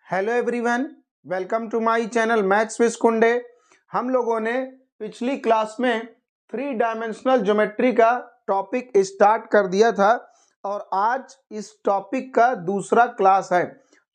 Hello everyone, welcome to my channel maths with Kunde. हम लोगों ने पिछली क्लास में 3 डायमेंशनल ज्योमेट्री का टॉपिक स्टार्ट कर दिया था और आज इस टॉपिक का दूसरा क्लास है।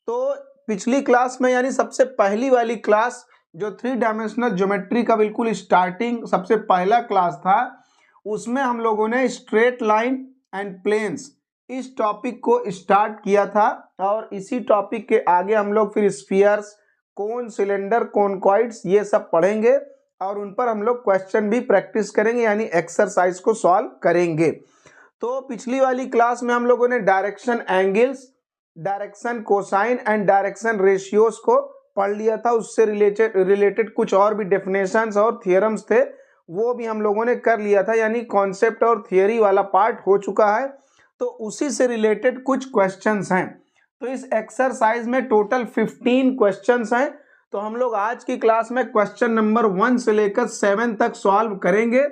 तो पिछली क्लास में यानी सबसे पहली वाली क्लास जो 3 डायमेंशनल ज्योमेट्री का बिल्कुल स्टार्टिंग सबसे पहला क्लास था, उसमें हम लोगों ने स्ट्रेट लाइन एंड प्लेन्स इस टॉपिक को स्टार्ट किया था और इसी टॉपिक के आगे हम लोग फिर स्फीयर्स, कोन, सिलेंडर, कॉन्कॉइड्स ये सब पढ़ेंगे और उन पर हम लोग क्वेश्चन भी प्रैक्टिस करेंगे यानी एक्सरसाइज को सॉल्व करेंगे। तो पिछली वाली क्लास में हम लोगों ने direction angles, direction cosine and direction ratios को पढ़ लिया था। उससे रिलेटेड कुछ और भी डेफिनेशंस और थियरम्स थे, वो भी हम लोगों ने कर लिया था, यानी कॉन्सेप्ट और थियरी वाला पार्ट हो चुका है। तो उसी से रिलेटेड कुछ क्वेश्चंस हैं। तो इस एक्सरसाइज में टोटल 15 क्वेश्चंस हैं। तो हम लोग आज की क्लास में क्वेश्चन नंबर 1 से लेकर 7 तक सॉल्व करेंगे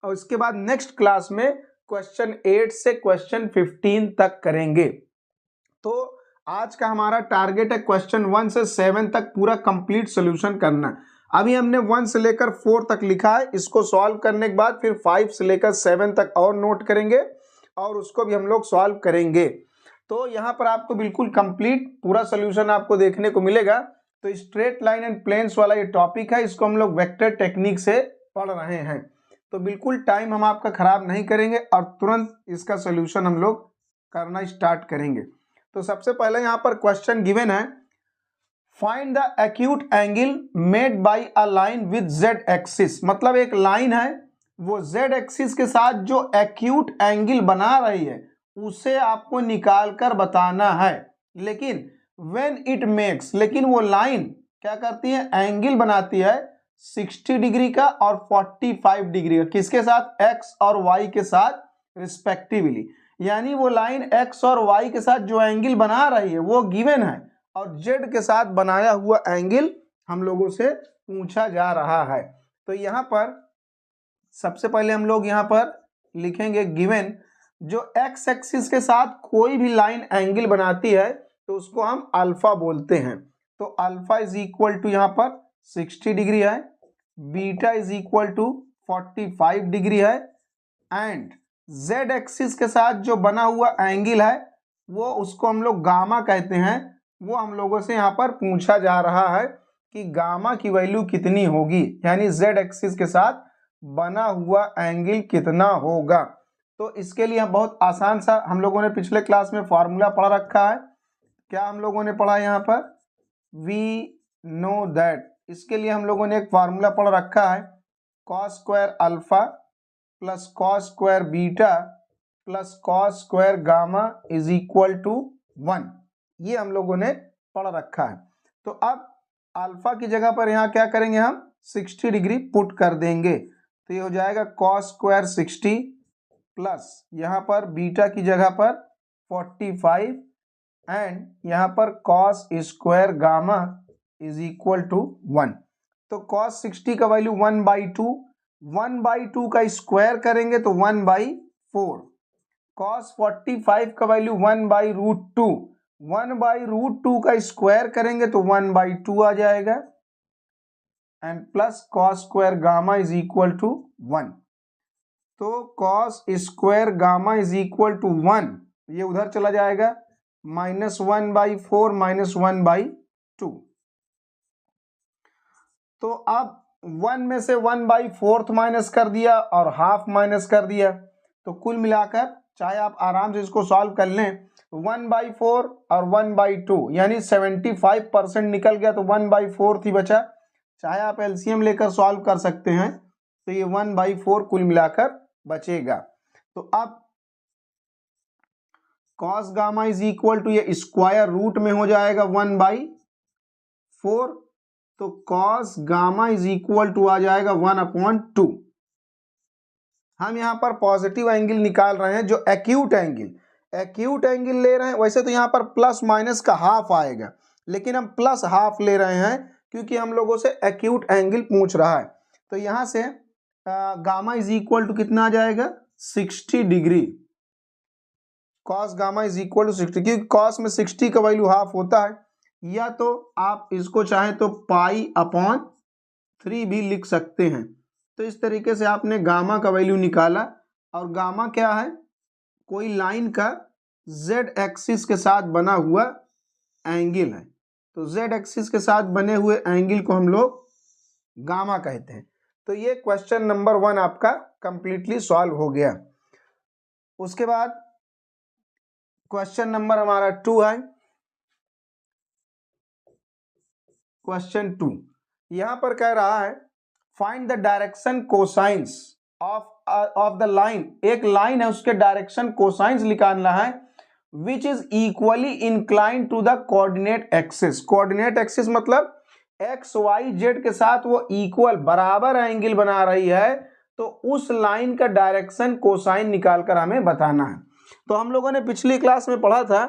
और इसके बाद नेक्स्ट क्लास में क्वेश्चन 8 से क्वेश्चन 15 तक करेंगे। तो आज का हमारा टारगेट है क्वेश्चन 1 से 7 तक पूरा कंप्लीट सोल्यूशन करना। अभी हमने 1 से लेकर 4 तक लिखा है, इसको सॉल्व करने के बाद फिर 5 से लेकर 7 तक और नोट करेंगे और उसको भी हम लोग सॉल्व करेंगे। तो यहाँ पर आपको बिल्कुल कंप्लीट पूरा सोल्यूशन आपको देखने को मिलेगा। तो स्ट्रेट लाइन एंड प्लेन्स वाला ये टॉपिक है, इसको हम लोग वेक्टर टेक्निक से पढ़ रहे हैं। तो बिल्कुल टाइम हम आपका खराब नहीं करेंगे और तुरंत इसका सोल्यूशन हम लोग करना स्टार्ट करेंगे। तो सबसे पहले यहाँ पर क्वेश्चन गिवन है, find the acute angle made by a line with Z axis. मतलब एक लाइन है, वो जेड एक्सिस के साथ जो एक्यूट एंगल बना रही है उसे आपको निकाल कर बताना है। लेकिन व्हेन इट मेक्स, लेकिन वो लाइन क्या करती है, एंगल बनाती है 60 डिग्री का और 45 डिग्री का। किसके साथ? एक्स और वाई के साथ रिस्पेक्टिवली। यानी वो लाइन एक्स और वाई के साथ जो एंगल बना रही है वो गिवन है और जेड के साथ बनाया हुआ एंगल हम लोगों से पूछा जा रहा है। तो यहाँ पर सबसे पहले हम लोग यहाँ पर लिखेंगे गिवन, जो एक्स एक्सिस के साथ कोई भी लाइन एंगल बनाती है तो उसको हम अल्फा बोलते हैं। तो अल्फा इज इक्वल टू यहाँ पर 60 डिग्री है, beta is equal to 45 degree है एंड जेड एक्सिस के साथ जो बना हुआ एंगल है वो उसको हम लोग गामा कहते हैं। वो हम लोगों से यहाँ पर पूछा जा रहा है कि गामा की वैल्यू कितनी होगी, यानी जेड एक्सिस के साथ बना हुआ एंगल कितना होगा। तो इसके लिए बहुत आसान सा हम लोगों ने पिछले क्लास में फॉर्मूला पढ़ रखा है। क्या हम लोगों ने पढ़ा यहाँ पर? We know that. इसके लिए हम लोगों ने एक फॉर्मूला पढ़ रखा है, cos square alpha plus cos square beta plus cos square gamma is equal to 1। ये हम लोगों ने पढ़ रखा है। तो अब अल्फा की जगह पर यहाँ क्या करेंगे, हम 60 डिग्री पुट कर देंगे। तो ये हो जाएगा कॉस स्क्वायर 60 प्लस यहाँ पर बीटा की जगह पर 45 एंड यहाँ पर cos square gamma is equal to 1। तो कॉस 60 का वैल्यू 1/2, 1/2 का स्क्वायर करेंगे तो 1/4। कॉस 45 का वैल्यू 1/√2, 1/√2 का स्क्वायर करेंगे तो 1/2 आ जाएगा and plus cos square gamma is equal to 1। तो cos square gamma is equal to 1, ये उधर चला जाएगा, -1/4 -1/2। तो अब 1 में से 1/4 माइनस कर दिया और हाफ माइनस कर दिया, तो कुल मिलाकर चाहे आप आराम से इसको सॉल्व कर लें, 1/4 और 1/2 यानी 75% निकल गया, तो 1/4 ही बचा। चाहे आप एलसीएम लेकर सॉल्व कर सकते हैं, तो ये 1/4 कुल मिलाकर बचेगा। तो अब cos gamma is equal to, ये स्क्वायर रूट में हो जाएगा 1/4, तो cos gamma is equal to आ जाएगा 1/2। हम यहाँ पर पॉजिटिव एंगल निकाल रहे हैं, जो एक्यूट एंगल ले रहे हैं। वैसे तो यहाँ पर प्लस माइनस का हाफ आएगा, लेकिन हम प्लस हाफ ले रहे हैं क्योंकि हम लोगों से एक्यूट एंगल पूछ रहा है। तो यहाँ से गामा इज इक्वल टू कितना आ जाएगा, 60 degree. Cos gamma is equal to 60, क्योंकि कॉस में 60 का वैल्यू हाफ होता है, या तो आप इसको चाहे तो π/3 भी लिख सकते हैं। तो इस तरीके से आपने गामा का वैल्यू निकाला, और गामा क्या है, कोई लाइन का z एक्सिस के साथ बना हुआ एंगल है। तो z एक्सिस के साथ बने हुए एंगल को हम लोग गामा कहते हैं। तो ये क्वेश्चन नंबर 1 आपका कंप्लीटली सॉल्व हो गया। उसके बाद क्वेश्चन नंबर हमारा 2 है। क्वेश्चन 2 यहां पर कह रहा है find the direction cosines of the line. एक लाइन है, उसके डायरेक्शन कोसाइंस निकालना है which is equally inclined to the coordinate axis. Coordinate axis मतलब एक्स वाई जेड के साथ वो इक्वल बराबर एंगल बना रही है, तो उस लाइन का डायरेक्शन कोसाइन निकालकर हमें बताना है। तो हम लोगों ने पिछली क्लास में पढ़ा था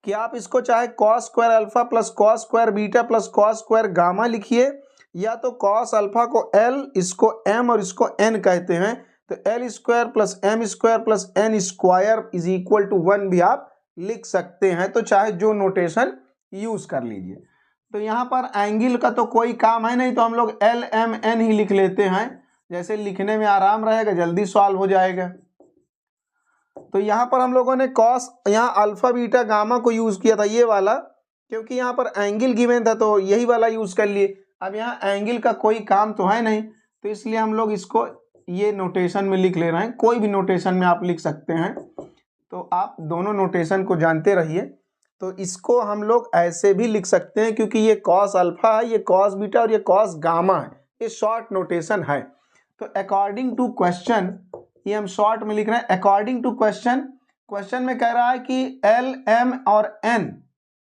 कि आप इसको चाहे cos square alpha plus cos square beta plus cos square gamma लिखिए, या तो कॉस अल्फा को एल, इसको एम और इसको एन कहते हैं। तो l square plus m square plus n square is equal to 1 भी आप लिख सकते हैं। तो चाहे जो नोटेशन यूज कर लीजिए। तो यहाँ पर एंगल का तो कोई काम है नहीं, तो हम लोग एल एम एन ही लिख लेते हैं, जैसे लिखने में आराम रहेगा, जल्दी सॉल्व हो जाएगा। तो यहाँ पर हम लोगों ने कॉस, यहाँ अल्फा बीटा गामा को यूज किया था ये वाला, क्योंकि यहाँ पर एंगल गिवन था तो यही वाला यूज कर लिए। अब यहाँ एंगल का कोई काम तो है नहीं, तो इसलिए हम लोग इसको ये नोटेशन में लिख ले रहे हैं। कोई भी नोटेशन में आप लिख सकते हैं, तो आप दोनों नोटेशन को जानते रहिए। तो इसको हम लोग ऐसे भी लिख सकते हैं, क्योंकि ये कॉस अल्फा है, ये कॉस बीटा और ये कॉस गामा है, ये शॉर्ट नोटेशन है। तो अकॉर्डिंग टू क्वेश्चन, ये हम शॉर्ट में लिख रहे हैं अकॉर्डिंग टू क्वेश्चन। क्वेश्चन में कह रहा है कि एल एम और एन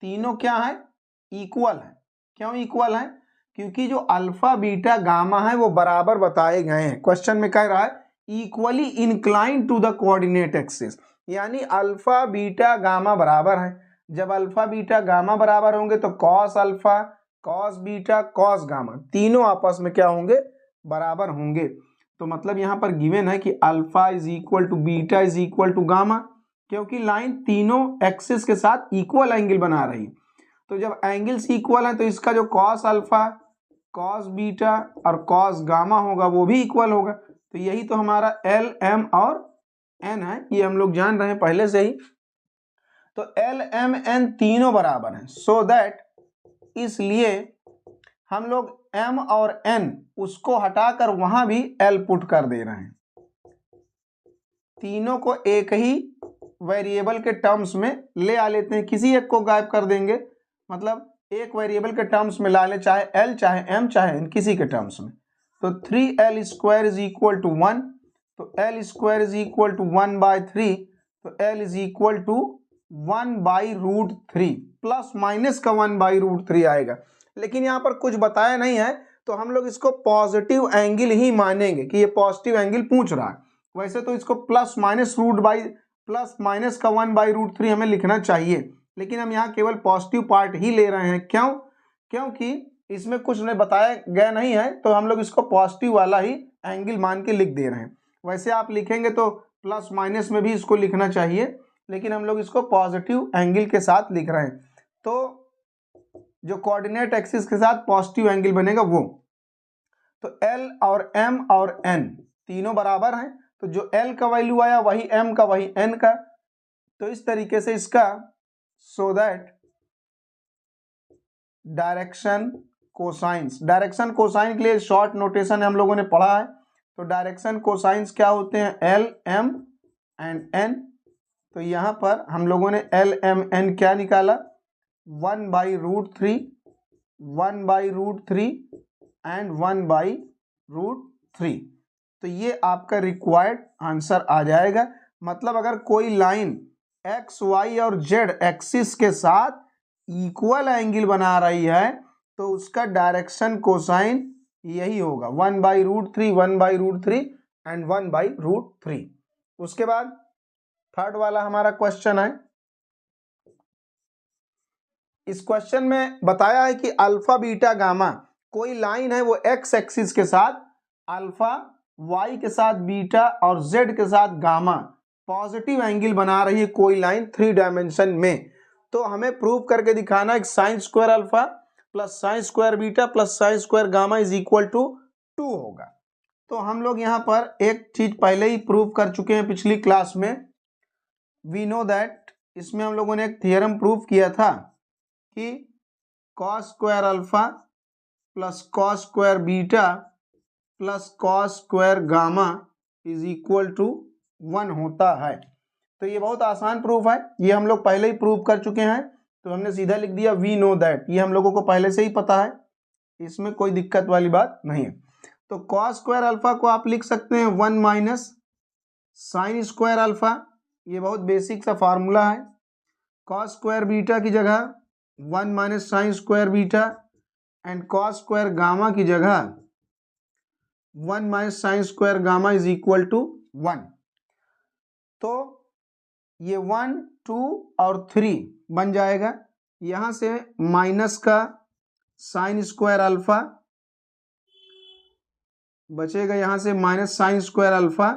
तीनों क्या है, इक्वल है। क्यों इक्वल है? क्योंकि जो अल्फा बीटा गामा है वो बराबर बताए गए हैं। क्वेश्चन में कह रहा है equally inclined to the coordinate axis, यानी अल्फा बीटा गामा बराबर है। जब अल्फा बीटा गामा बराबर होंगे तो cos alpha cos beta cos gamma तीनों आपस में क्या होंगे, बराबर होंगे। तो मतलब यहाँ पर गिवन है कि alpha is equal to beta is equal to gamma, क्योंकि लाइन तीनों एक्सिस के साथ इक्वल एंगल बना रही है। तो जब एंगल्स इक्वल है तो इसका जो कॉस अल्फा कॉस बीटा और कॉस गामा होगा वो भी इक्वल होगा। तो यही तो हमारा एल एम और एन है, ये हम लोग जान रहे हैं पहले से ही। तो एल एम एन तीनों बराबर हैं, सो दैट इसलिए हम लोग m और n उसको हटाकर वहां भी l पुट कर दे रहे हैं। तीनों को एक ही वेरिएबल के टर्म्स में ले आ लेते हैं, किसी एक को गायब कर देंगे, मतलब एक वेरिएबल के टर्म्स में ला ले, चाहे l चाहे m चाहे n, किसी के टर्म्स में। तो 3l square is equal to 1, तो l square is equal to 1/3, तो l is equal to 1/√3 plus minus का 1/√3 आएगा। लेकिन यहाँ पर कुछ बताया नहीं है, तो हम लोग इसको पॉजिटिव एंगल ही मानेंगे कि ये पॉजिटिव एंगल पूछ रहा है। वैसे तो इसको प्लस माइनस का 1/√3 हमें लिखना चाहिए, लेकिन हम यहाँ केवल पॉजिटिव पार्ट ही ले रहे हैं। क्यों? क्योंकि इसमें कुछ नहीं बताया गया नहीं है, तो हम लोग इसको पॉजिटिव वाला ही एंगल मान के लिख दे रहे हैं। वैसे आप लिखेंगे तो प्लस माइनस में भी इसको लिखना चाहिए, लेकिन हम लोग इसको पॉजिटिव एंगल के साथ लिख रहे हैं। तो जो कोऑर्डिनेट एक्सिस के साथ पॉजिटिव एंगल बनेगा वो, तो L और M और N तीनों बराबर हैं, तो जो L का वैल्यू आया वही M का वही N का। तो इस तरीके से इसका सो दैट डायरेक्शन कोसाइन के लिए शॉर्ट नोटेशन हम लोगों ने पढ़ा है। तो डायरेक्शन कोसाइंस क्या होते हैं, L M एंड N। तो यहाँ पर हम लोगों ने L M N क्या निकाला, 1/√3 एंड 1/√3। तो ये आपका रिक्वायर्ड आंसर आ जाएगा। मतलब अगर कोई लाइन एक्स वाई और जेड एक्सिस के साथ इक्वल एंगल बना रही है तो उसका डायरेक्शन कोसाइन यही होगा, 1/√3 एंड 1/√3। उसके बाद थर्ड वाला हमारा क्वेश्चन है। इस क्वेश्चन में बताया है कि अल्फा बीटा गामा कोई लाइन है, वो एक्स एक्सिस के साथ अल्फा, वाई के साथ बीटा और जेड के साथ गामा पॉजिटिव एंगल बना रही है कोई लाइन 3 डायमेंशन में। तो हमें प्रूव करके दिखाना है sine square alpha plus sine square beta plus sine square gamma is equal to 2 होगा। तो हम लोग यहाँ पर एक चीज पहले ही प्रूव कर चुके हैं पिछली क्लास में। वी नो दैट इसमें हम लोगों ने एक थियरम प्रूव किया था कि cos square alpha plus cos square beta plus cos square gamma is equal to 1 होता है। तो ये बहुत आसान प्रूफ है, ये हम लोग पहले ही प्रूव कर चुके हैं, तो हमने सीधा लिख दिया वी नो दैट, ये हम लोगों को पहले से ही पता है, इसमें कोई दिक्कत वाली बात नहीं है। तो कॉस स्क्वायर अल्फा को आप लिख सकते हैं 1 माइनस साइन स्क्वायर अल्फा, ये बहुत बेसिक सा फार्मूला है। कॉस स्क्वायर बीटा की जगह 1 minus sine square beta and cos square gamma की जगह 1 minus sine square gamma is equal to 1। तो ये 1, 2 और 3 बन जाएगा। यहां से माइनस का साइन स्क्वायर अल्फा बचेगा, यहां से minus sine square alpha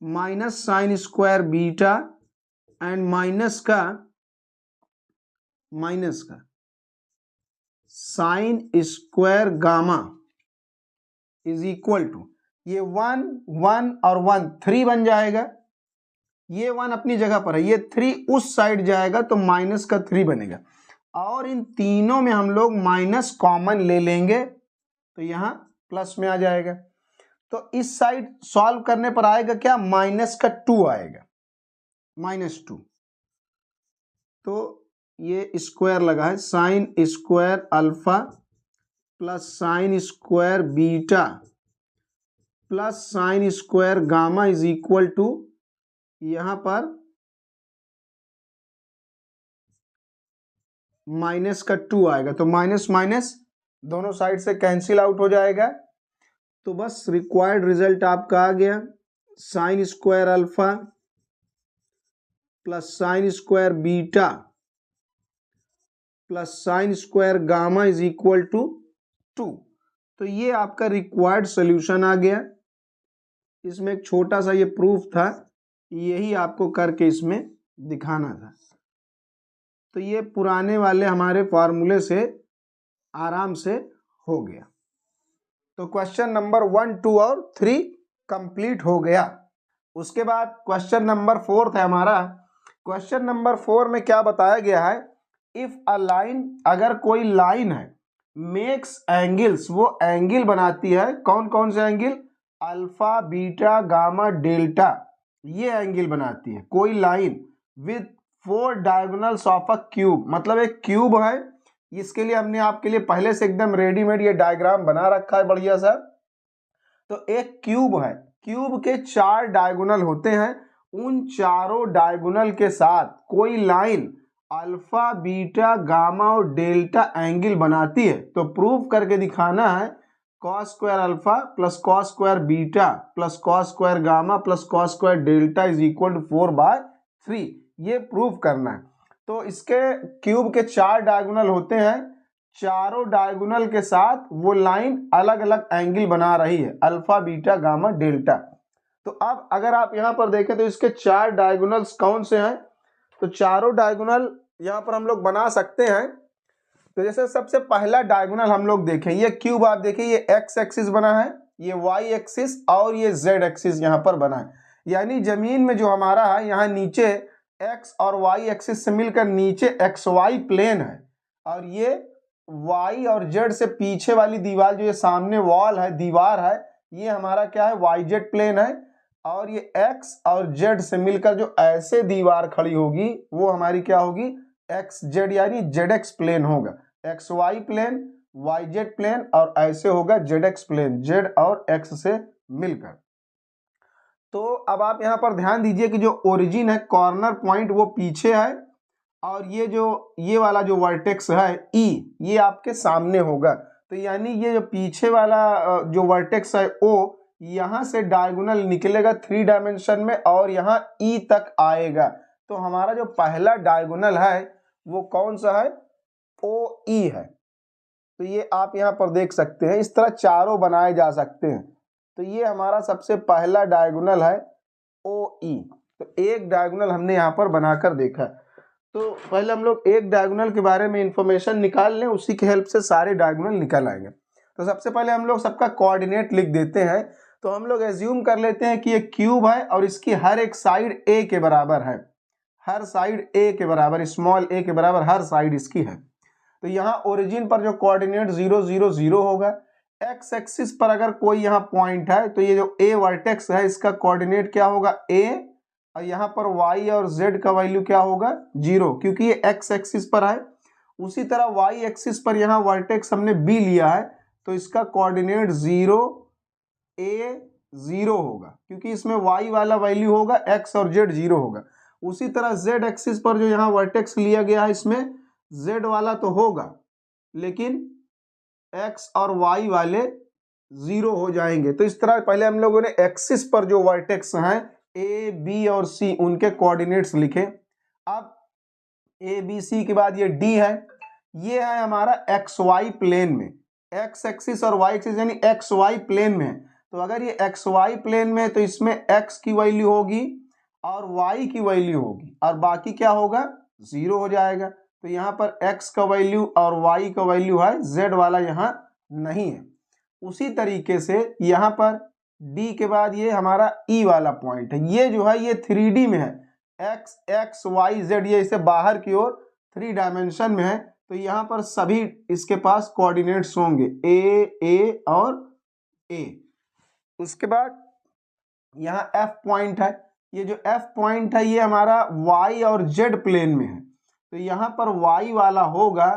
minus sine square beta and minus का sine square gamma is equal to, ये 1, 1 और 1 3 बन जाएगा। ये 1 अपनी जगह पर है, ये 3 उस साइड जाएगा तो माइनस का 3 बनेगा, और इन तीनों में हम लोग माइनस कॉमन ले लेंगे तो यहाँ प्लस में आ जाएगा। तो इस साइड सॉल्व करने पर आएगा क्या, माइनस का 2 आएगा, -2। तो ये स्क्वायर लगा है, sine square alpha plus sine square beta plus sine square gamma is equal to, यहां पर माइनस का 2 आएगा, तो माइनस माइनस दोनों साइड से कैंसिल आउट हो जाएगा। तो बस रिक्वायर्ड रिजल्ट आपका आ गया, sine square alpha plus sine square beta plus sine square gamma is equal to 2। तो ये आपका रिक्वायर्ड सॉल्यूशन आ गया। इसमें एक छोटा सा ये प्रूफ था, यही आपको करके इसमें दिखाना था। तो ये पुराने वाले हमारे फॉर्मूले से आराम से हो गया। तो क्वेश्चन नंबर 1, 2 और 3 कंप्लीट हो गया। उसके बाद क्वेश्चन नंबर 4 है हमारा। क्वेश्चन नंबर 4 में क्या बताया गया है, इफ अ लाइन, अगर कोई लाइन है, मेक्स एंगल्स, वो एंगल बनाती है, कौन कौन से angle, alpha beta gamma delta, ये एंगल बनाती है कोई line with 4 diagonals of a cube. मतलब एक क्यूब है, इसके लिए हमने आपके लिए पहले से एकदम रेडीमेड ये डायग्राम बना रखा है बढ़िया सा। तो एक क्यूब है, क्यूब के 4 डायगोनल होते हैं, उन चारों डायगोनल के साथ कोई लाइन अल्फा बीटा गामा और डेल्टा एंगल बनाती है। तो प्रूफ करके दिखाना है cos square alpha plus cos square beta plus cos square gamma plus cos square delta is equal to 4/3, ये प्रूफ करना है। तो इसके क्यूब के 4 डायगोनल होते हैं, चारों डायगोनल के साथ वो लाइन अलग अलग एंगल बना रही है, अल्फा बीटा गामा डेल्टा। तो अब अगर आप यहाँ पर देखें तो इसके 4 डायगोनल्स कौन से हैं, तो चारों डायगोनल यहाँ पर हम लोग बना सकते हैं। तो जैसे सबसे पहला डायगोनल हम लोग देखें, ये क्यूब आप देखिए, ये एक्स एक्सिस बना है, ये वाई एक्सिस और ये जेड एक्सिस यहाँ पर बना है। यानी जमीन में जो हमारा है, यहाँ नीचे एक्स और वाई एक्सिस से मिलकर नीचे एक्स वाई प्लेन है, और ये वाई और जेड से पीछे वाली दीवार, जो ये सामने वॉल है, दीवार है, ये हमारा क्या है, वाई जेड प्लेन है। और ये एक्स और जेड से मिलकर जो ऐसे दीवार खड़ी होगी वो हमारी क्या होगी, एक्स जेड यानी जेड एक्स प्लेन होगा, x y plane, y z plane, और ऐसे होगा जेड एक्स प्लेन, जेड और एक्स से मिलकर। तो अब आप यहाँ पर ध्यान दीजिए कि जो ओरिजिन है, कॉर्नर पॉइंट, वो पीछे है, और ये वाला जो वर्टेक्स है ई, ये आपके सामने होगा। तो यानी ये जो पीछे वाला जो वर्टेक्स है ओ, यहाँ से डायगोनल निकलेगा 3 डायमेंशन में और यहाँ ई तक आएगा। तो हमारा जो पहला डायगोनल है वो कौन सा है, ओ ई है। तो ये आप यहाँ पर देख सकते हैं, इस तरह चारों बनाए जा सकते हैं। तो ये हमारा सबसे पहला डायगोनल है ओ ई। तो एक डायगोनल हमने यहाँ पर बनाकर देखा। तो पहले हम लोग एक डायगोनल के बारे में इंफॉर्मेशन निकाल लें, उसी की हेल्प से सारे डायगोनल निकल आएंगे। तो सबसे पहले हम लोग सबका कोऑर्डिनेट लिख देते हैं। तो हम लोग एज्यूम कर लेते हैं कि ये क्यूब है और इसकी हर एक साइड ए के बराबर है, हर साइड ए के बराबर, स्मॉल ए के बराबर हर साइड इसकी है। तो यहाँ ओरिजिन पर जो कोऑर्डिनेट 0 0 0 होगा। एक्स एक्सिस पर अगर कोई यहाँ पॉइंट है तो ये जो ए वर्टेक्स है इसका कोऑर्डिनेट क्या होगा, ए, और यहाँ पर y और z का वैल्यू क्या होगा, 0, क्योंकि ये x एक्सिस पर है। उसी तरह y एक्सिस पर यहाँ वर्टेक्स हमने b लिया है तो इसका कोऑर्डिनेट 0 a 0 होगा, क्योंकि इसमें y वाला वैल्यू होगा, x और z 0 होगा। उसी तरह z एक्सिस पर जो यहाँ वर्टेक्स लिया गया है इसमें z वाला तो होगा लेकिन x और y वाले 0 हो जाएंगे। तो इस तरह पहले हम लोगों ने एक्सिस पर जो वर्टेक्स हैं ए बी और सी उनके कोऑर्डिनेट्स लिखे। अब ए बी सी के बाद ये डी है, ये है हमारा एक्स वाई प्लेन में, एक्स एक्सिस और वाई एक्सिस यानी एक्स वाई प्लेन में है। तो अगर ये एक्स वाई प्लेन में है तो इसमें एक्स की वैल्यू होगी और वाई की वैल्यू होगी और बाकी क्या होगा, 0 हो जाएगा। तो यहाँ पर x का वैल्यू और y का वैल्यू है, z वाला यहाँ नहीं है। उसी तरीके से यहाँ पर D के बाद ये हमारा E वाला पॉइंट है, ये जो है ये 3D में है, x x y z, ये इसे बाहर की ओर 3 डायमेंशन में है। तो यहाँ पर सभी इसके पास कोऑर्डिनेट्स होंगे a और a। उसके बाद यहाँ F पॉइंट है, ये जो F पॉइंट है ये हमारा y और z प्लेन में है। तो यहाँ पर y वाला होगा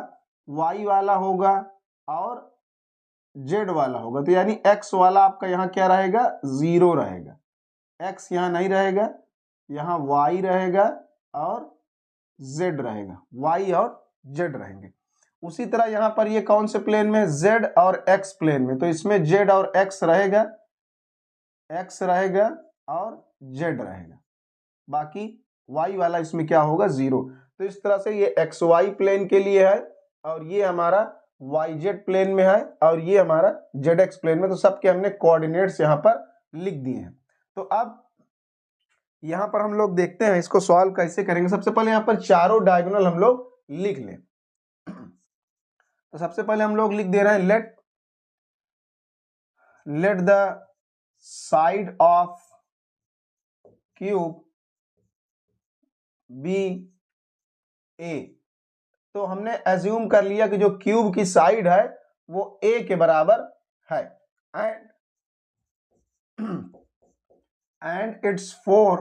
और z वाला होगा। तो यानी x वाला आपका यहाँ क्या रहेगा, 0 रहेगा, x यहाँ नहीं रहेगा, यहाँ y रहेगा और z रहेगा, y और z रहेंगे। उसी तरह यहाँ पर ये कौन से प्लेन में, z और x प्लेन में, तो इसमें z और x रहेगा और z रहेगा, बाकी y वाला इसमें क्या होगा, 0। तो इस तरह से ये एक्स वाई प्लेन के लिए है और ये हमारा वाई जेड प्लेन में है और ये हमारा जेड एक्स प्लेन में। तो सबके हमने कोऑर्डिनेट्स यहाँ पर लिख दिए हैं। तो अब यहाँ पर हम लोग देखते हैं इसको सॉल्व कैसे करेंगे। सबसे पहले यहाँ पर चारों डायगोनल हम लोग लिख लें। तो सबसे पहले हम लोग लिख दे रहे हैं let the side of cube be A. तो हमने एज्यूम कर लिया कि जो क्यूब की साइड है वो ए के बराबर है एंड इट्स 4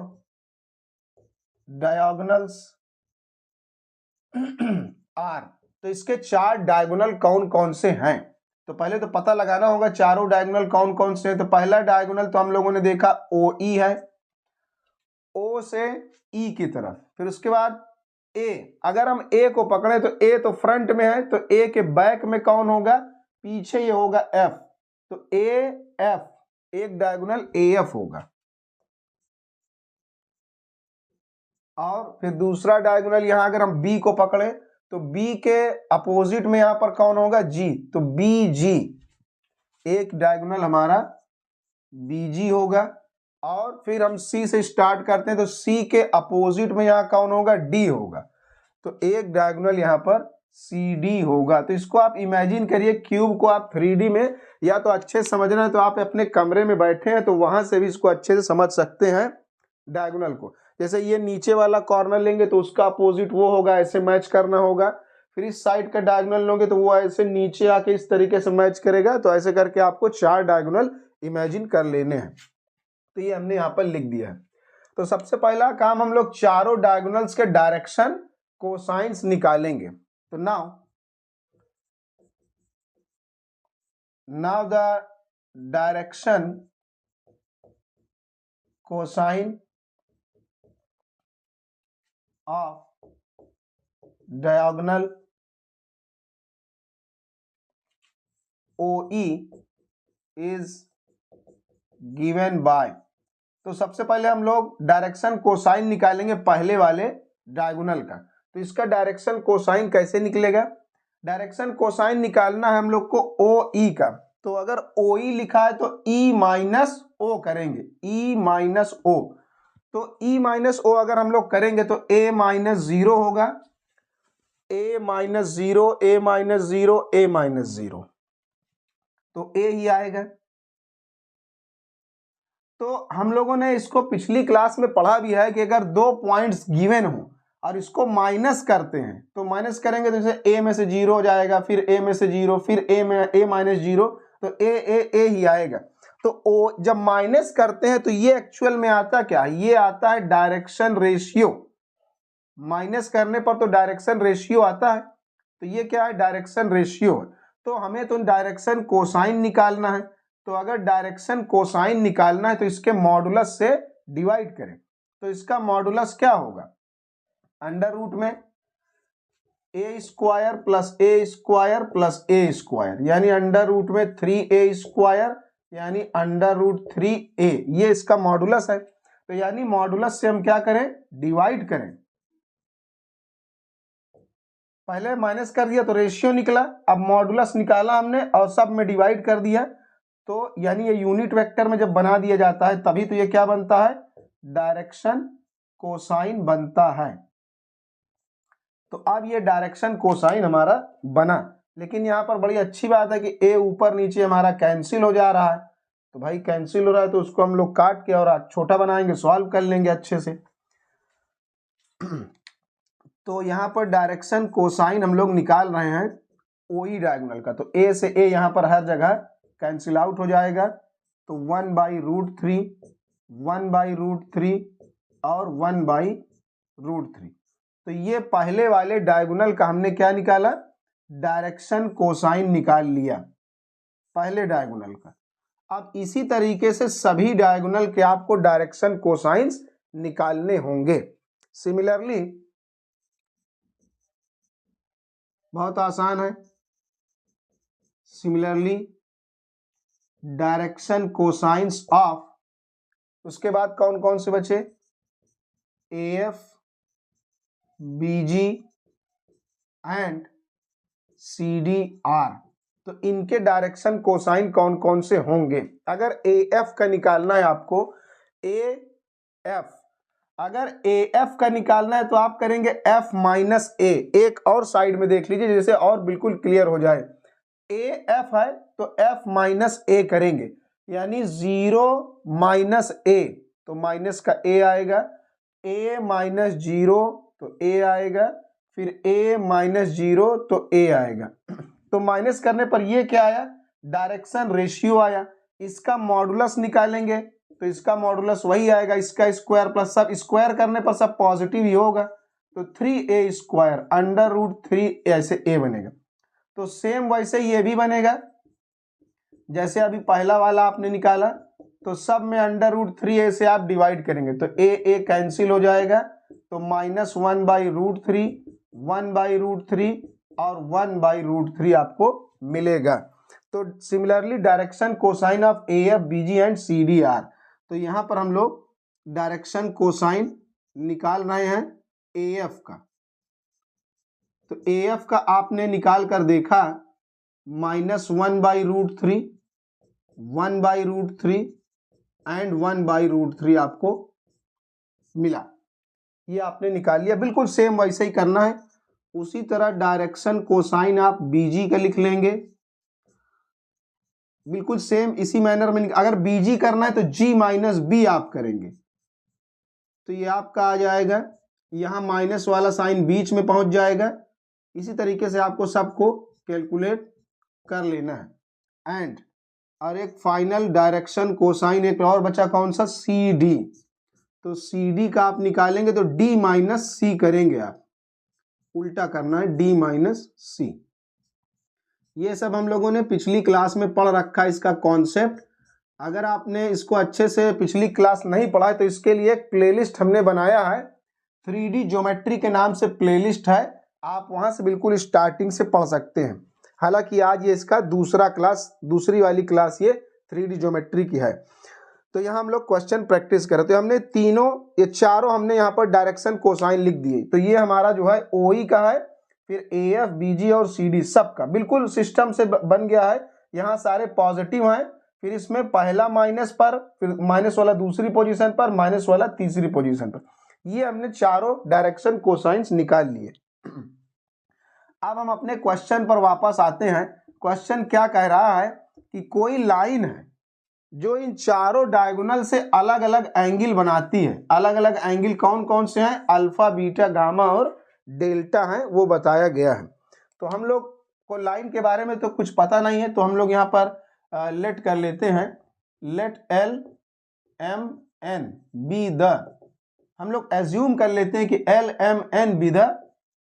डायगोनल्स आर। तो इसके 4 डायगोनल कौन कौन से हैं, तो पहले तो पता लगाना होगा चारों डायगोनल कौन कौन से हैं। तो पहला डायगोनल तो हम लोगों ने देखा ओ ई है, ओ से ई की तरफ। फिर उसके बाद ए, अगर हम ए को पकड़े तो ए तो फ्रंट में है, तो ए के बैक में कौन होगा, पीछे ये होगा एफ। तो ए एफ, एक डायगोनल ए एफ होगा। और फिर दूसरा डायगोनल यहां अगर हम बी को पकड़े तो बी के अपोजिट में यहां पर कौन होगा, जी, तो बी जी, एक डायगोनल हमारा बी जी होगा। और फिर हम सी से स्टार्ट करते हैं तो सी के अपोजिट में यहां कौन होगा, डी होगा। तो एक डायगोनल यहां पर सी डी होगा। तो इसको आप इमेजिन करिए, क्यूब को आप 3D में, या तो अच्छे से समझना है तो आप अपने कमरे में बैठे हैं तो वहां से भी इसको अच्छे से समझ सकते हैं डायगोनल को। जैसे ये नीचे वाला कॉर्नर लेंगे तो उसका अपोजिट वो होगा, ऐसे मैच करना होगा। फिर इस साइड का डायगोनल लोगे तो वो ऐसे नीचे आके इस तरीके से मैच करेगा। तो ऐसे करके आपको 4 डायगोनल इमेजिन कर लेने हैं। तो ये हमने यहाँ पर लिख दिया है। तो सबसे पहला काम हम लोग चारों डायगोनल्स के डायरेक्शन कोसाइंस निकालेंगे। तो now the direction cosine of diagonal OE is given by. तो सबसे पहले हम लोग डायरेक्शन कोसाइन निकालेंगे पहले वाले डायगोनल का। तो इसका डायरेक्शन कोसाइन कैसे निकलेगा, डायरेक्शन कोसाइन निकालना है हम लोग को OE का। तो अगर OE लिखा है तो E माइनस O करेंगे, E माइनस O। तो E माइनस O अगर हम लोग करेंगे तो A माइनस 0 होगा, A minus 0, A minus 0, A minus 0, तो A ही आएगा। तो हम लोगों ने इसको पिछली क्लास में पढ़ा भी है कि अगर दो पॉइंट्स गिवन हो और इसको माइनस करते हैं तो माइनस करेंगे तो जैसे A में से 0 हो जाएगा, फिर A में से 0, फिर A में A माइनस 0, तो A ही आएगा। तो O जब माइनस करते हैं तो ये एक्चुअल में आता क्या, ये आता है डायरेक्शन रेशियो। माइनस करने पर तो डायरेक्शन रेशियो आता है, तो ये क्या है, डायरेक्शन रेशियो। तो हमें तो डायरेक्शन कोसाइन निकालना है, तो अगर डायरेक्शन कोसाइन निकालना है तो इसके मॉडुलस से डिवाइड करें, तो इसका मॉडुलस क्या होगा, अंडर रूट में ए स्क्वायर प्लस ए स्क्वायर प्लस ए स्क्वायर, यानी अंडर रूट में 3a स्क्वायर यानी अंडर रूट 3a, ये इसका मॉडुलस है। तो यानी मॉडुलस से हम क्या करें, डिवाइड करें। पहले माइनस कर दिया तो रेशियो निकला, अब मॉडुलस निकाला हमने और सब में डिवाइड कर दिया, तो यानी ये यूनिट वेक्टर में जब बना दिया जाता है तभी तो ये क्या बनता है, डायरेक्शन कोसाइन बनता है। तो अब ये डायरेक्शन कोसाइन हमारा बना। लेकिन यहाँ पर बड़ी अच्छी बात है कि ए ऊपर नीचे हमारा कैंसिल हो जा रहा है, तो भाई कैंसिल हो रहा है तो उसको हम लोग काट के और छोटा बनाएंगे, सॉल्व कर लेंगे अच्छे से। तो यहाँ पर डायरेक्शन कोसाइन हम लोग निकाल रहे हैं ओई डायगोनल का, तो ए से ए यहाँ पर हर जगह कैंसिल आउट हो जाएगा, तो 1/√3, 1/√3 और 1/√3। तो ये पहले वाले डायगोनल का हमने क्या निकाला, डायरेक्शन कोसाइन निकाल लिया पहले डायगोनल का। अब इसी तरीके से सभी डायगोनल के आपको डायरेक्शन कोसाइंस निकालने होंगे। सिमिलरली बहुत आसान है, सिमिलरली डायरेक्शन कोसाइंस ऑफ, उसके बाद कौन कौन से बचे, AF, BG एंड CDR, तो इनके डायरेक्शन कोसाइन कौन कौन से होंगे। अगर AF का निकालना है आपको, AF अगर AF का निकालना है तो आप करेंगे F माइनस A, एक और साइड में देख लीजिए जैसे और बिल्कुल क्लियर हो जाए। AF है तो F माइनस A करेंगे, यानी 0 माइनस A, तो माइनस का A आएगा, A माइनस 0 तो A आएगा, फिर A माइनस 0 तो A आएगा। तो माइनस करने पर ये क्या आया, डायरेक्शन रेशियो आया। इसका मॉडुलस निकालेंगे तो इसका मॉडुलस वही आएगा, इसका स्क्वायर प्लस सब स्क्वायर करने पर सब पॉजिटिव ही होगा, तो 3a स्क्वायर अंडर रूट 3 ऐसे a बनेगा। तो सेम वैसे ये भी बनेगा, जैसे अभी पहला वाला आपने निकाला, तो सब में अंडर रूट 3a से आप डिवाइड करेंगे तो a कैंसिल हो जाएगा, तो -1/√3, 1/√3 और 1/√3 आपको मिलेगा। तो similarly direction cosine of AF, BG and CDR, तो यहाँ पर हम लोग डायरेक्शन कोसाइन निकाल रहे हैं AF का। तो AF का आपने निकाल कर देखा, -1/√3, 1/√3 एंड 1/√3 आपको मिला, ये आपने निकाल लिया। बिल्कुल सेम वैसे ही करना है। उसी तरह डायरेक्शन कोसाइन आप BG का लिख लेंगे, बिल्कुल सेम इसी मैनर में। अगर BG करना है तो G माइनस B आप करेंगे, तो ये आपका आ जाएगा, यहाँ माइनस वाला साइन बीच में पहुंच जाएगा। इसी तरीके से आपको सबको कैलकुलेट कर लेना है। एंड और एक फाइनल डायरेक्शन कोसाइन एक और बचा, कौन सा, CD। तो CD का आप निकालेंगे तो D माइनस C करेंगे, आप उल्टा करना है, D माइनस C। ये सब हम लोगों ने पिछली क्लास में पढ़ रखा है इसका कॉन्सेप्ट। अगर आपने इसको अच्छे से पिछली क्लास नहीं पढ़ा है तो इसके लिए एक प्लेलिस्ट हमने बनाया है, 3D ज्योमेट्री के नाम से प्लेलिस्ट है, आप वहां से बिल्कुल स्टार्टिंग से पढ़ सकते हैं। हालांकि आज ये इसका दूसरी वाली क्लास ये 3D ज्योमेट्री की है। तो यहाँ हम लोग क्वेश्चन प्रैक्टिस कर रहे थे, हमने ये चारों हमने यहाँ पर डायरेक्शन कोसाइन लिख दिए। तो ये हमारा जो है OE का है, फिर AF, BG और CD सबका बिल्कुल सिस्टम से बन गया है। यहाँ सारे पॉजिटिव हैं फिर इसमें पहला माइनस पर, फिर माइनस वाला दूसरी पोजीशन पर, माइनस वाला तीसरी पोजीशन पर। ये हमने चारों डायरेक्शन कोसाइंस निकाल लिए। अब हम अपने क्वेश्चन पर वापस आते हैं। क्वेश्चन क्या कह रहा है कि कोई लाइन है जो इन चारों डायगोनल से अलग अलग एंगल बनाती है। अलग अलग एंगल कौन कौन से हैं? अल्फा, बीटा, गामा और डेल्टा हैं, वो बताया गया है। तो हम लोग को लाइन के बारे में तो कुछ पता नहीं है, तो हम लोग यहाँ पर लेट कर लेते हैं, let l m n be the, हम लोग एज्यूम कर लेते हैं कि l m n be the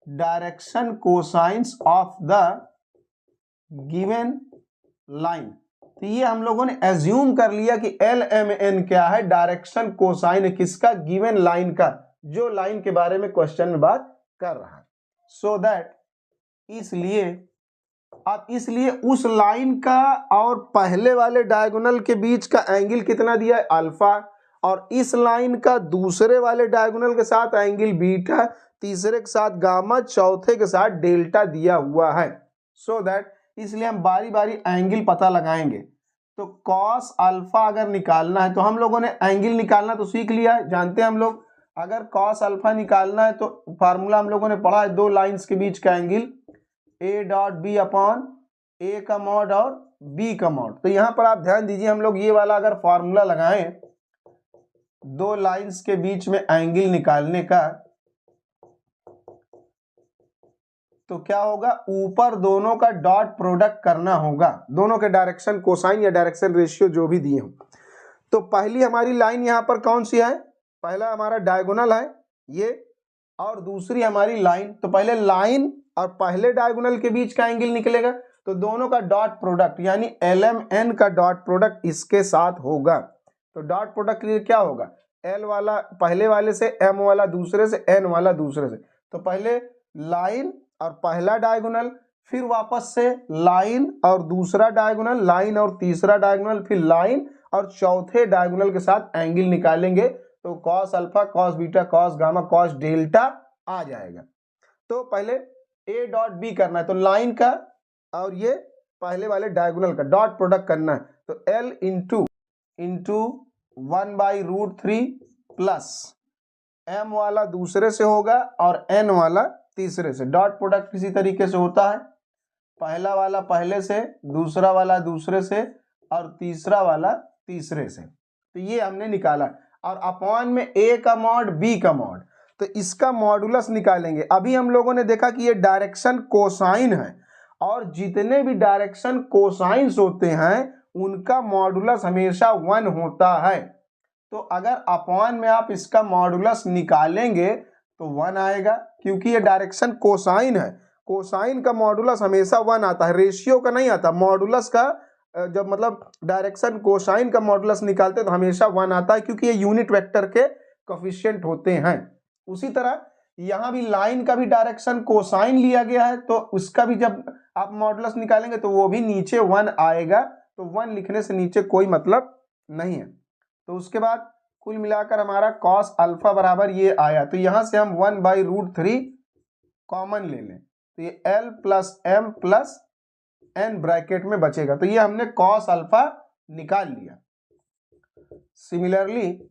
direction cosines of the given line. तो ये हम लोगों ने एज्यूम कर लिया कि एल एम एन क्या है? डायरेक्शन कोसाइन किसका? गिवन लाइन का, जो लाइन के बारे में क्वेश्चन में बात कर रहा है। सो दैट, इसलिए उस लाइन का और पहले वाले डायगोनल के बीच का एंगल कितना दिया है? अल्फा। और इस लाइन का दूसरे वाले डायगोनल के साथ एंगल बीटा, तीसरे के साथ गामा, चौथे के साथ डेल्टा दिया हुआ है। सो दैट, इसलिए हम बारी बारी एंगल पता लगाएंगे। तो कॉस अल्फा अगर निकालना है, तो हम लोगों ने एंगल निकालना तो सीख लिया है, जानते हैं हम लोग। अगर कॉस अल्फा निकालना है तो फार्मूला हम लोगों ने पढ़ा है, दो लाइंस के बीच का angle A dot B upon A का मॉड और बी का मॉड। तो यहां पर आप ध्यान दीजिए, हम लोग ये वाला अगर फार्मूला लगाएं दो लाइंस के बीच में एंगल निकालने का, तो क्या होगा? ऊपर दोनों का डॉट प्रोडक्ट करना होगा, दोनों के डायरेक्शन कोसाइन या डायरेक्शन रेशियो जो भी दिए हो। तो पहली हमारी लाइन यहां पर कौन सी है? पहला हमारा डायगोनल है ये, और दूसरी हमारी लाइन। तो पहले लाइन और पहले डायगोनल के बीच का एंगल निकलेगा, तो दोनों का डॉट प्रोडक्ट यानी एल एम एन का डॉट प्रोडक्ट इसके साथ होगा। तो डॉट प्रोडक्ट के लिए क्या होगा? एल वाला पहले वाले से, एम वाला दूसरे से, एन वाला दूसरे से। तो पहले लाइन और पहला डायगोनल, फिर वापस से लाइन और दूसरा डायगोनल, लाइन और तीसरा डायगोनल, फिर लाइन और चौथे डायगोनल के साथ एंगल निकालेंगे, तो cos alpha, cos beta, cos gamma, cos delta आ जाएगा। तो पहले ए डॉट बी करना है, तो लाइन का और ये पहले वाले डायगोनल का डॉट प्रोडक्ट करना है। तो एल इंटू 1/√3 प्लस एम वाला दूसरे से होगा और एन वाला तीसरे से। डॉट प्रोडक्ट किसी तरीके से होता है, पहला वाला पहले से, दूसरा वाला दूसरे से और तीसरा वाला तीसरे से। तो ये हमने निकाला, और अपॉन में ए का मॉड, बी का मॉड, तो इसका मॉडुलस निकालेंगे। अभी हम लोगों ने देखा कि ये डायरेक्शन कोसाइन है, और जितने भी डायरेक्शन कोसाइंस होते हैं उनका मॉडुलस हमेशा 1 होता है। तो अगर अपॉन में आप इसका मॉडुलस निकालेंगे तो 1 आएगा, क्योंकि ये डायरेक्शन कोसाइन है। कोसाइन का मॉडुलस हमेशा 1 आता है, रेशियो का नहीं आता। मॉडुलस का जब मतलब डायरेक्शन कोसाइन का मॉडुलस निकालते हैं तो हमेशा 1 आता है, क्योंकि ये यूनिट वेक्टर के कोफिशिएंट होते हैं। उसी तरह यहाँ भी लाइन का भी डायरेक्शन कोसाइन लिया गया है, तो उसका भी जब आप मॉडुलस निकालेंगे तो वो भी नीचे 1 आएगा। तो 1 लिखने से नीचे कोई मतलब नहीं है। तो उसके बाद कुल मिलाकर हमारा कॉस अल्फा बराबर ये आया। तो यहां से हम 1/√3 कॉमन ले लें, तो ये l plus m plus n bracket में बचेगा। तो ये हमने कॉस अल्फा निकाल लिया। सिमिलरली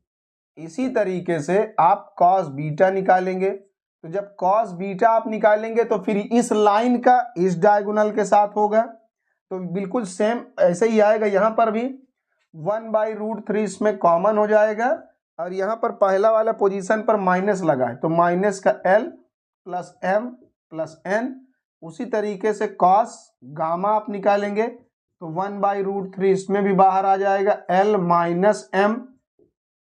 इसी तरीके से आप कॉस बीटा निकालेंगे। तो जब कॉस बीटा आप निकालेंगे तो फिर इस लाइन का इस डायगोनल के साथ होगा, तो बिल्कुल सेम ऐसे ही आएगा। यहाँ पर भी 1/√3 इसमें कॉमन हो जाएगा, और यहाँ पर पहला वाला पोजीशन पर माइनस लगा है, तो माइनस का l plus m plus n. उसी तरीके से कॉस गामा आप निकालेंगे, तो 1/√3 इसमें भी बाहर आ जाएगा, l minus m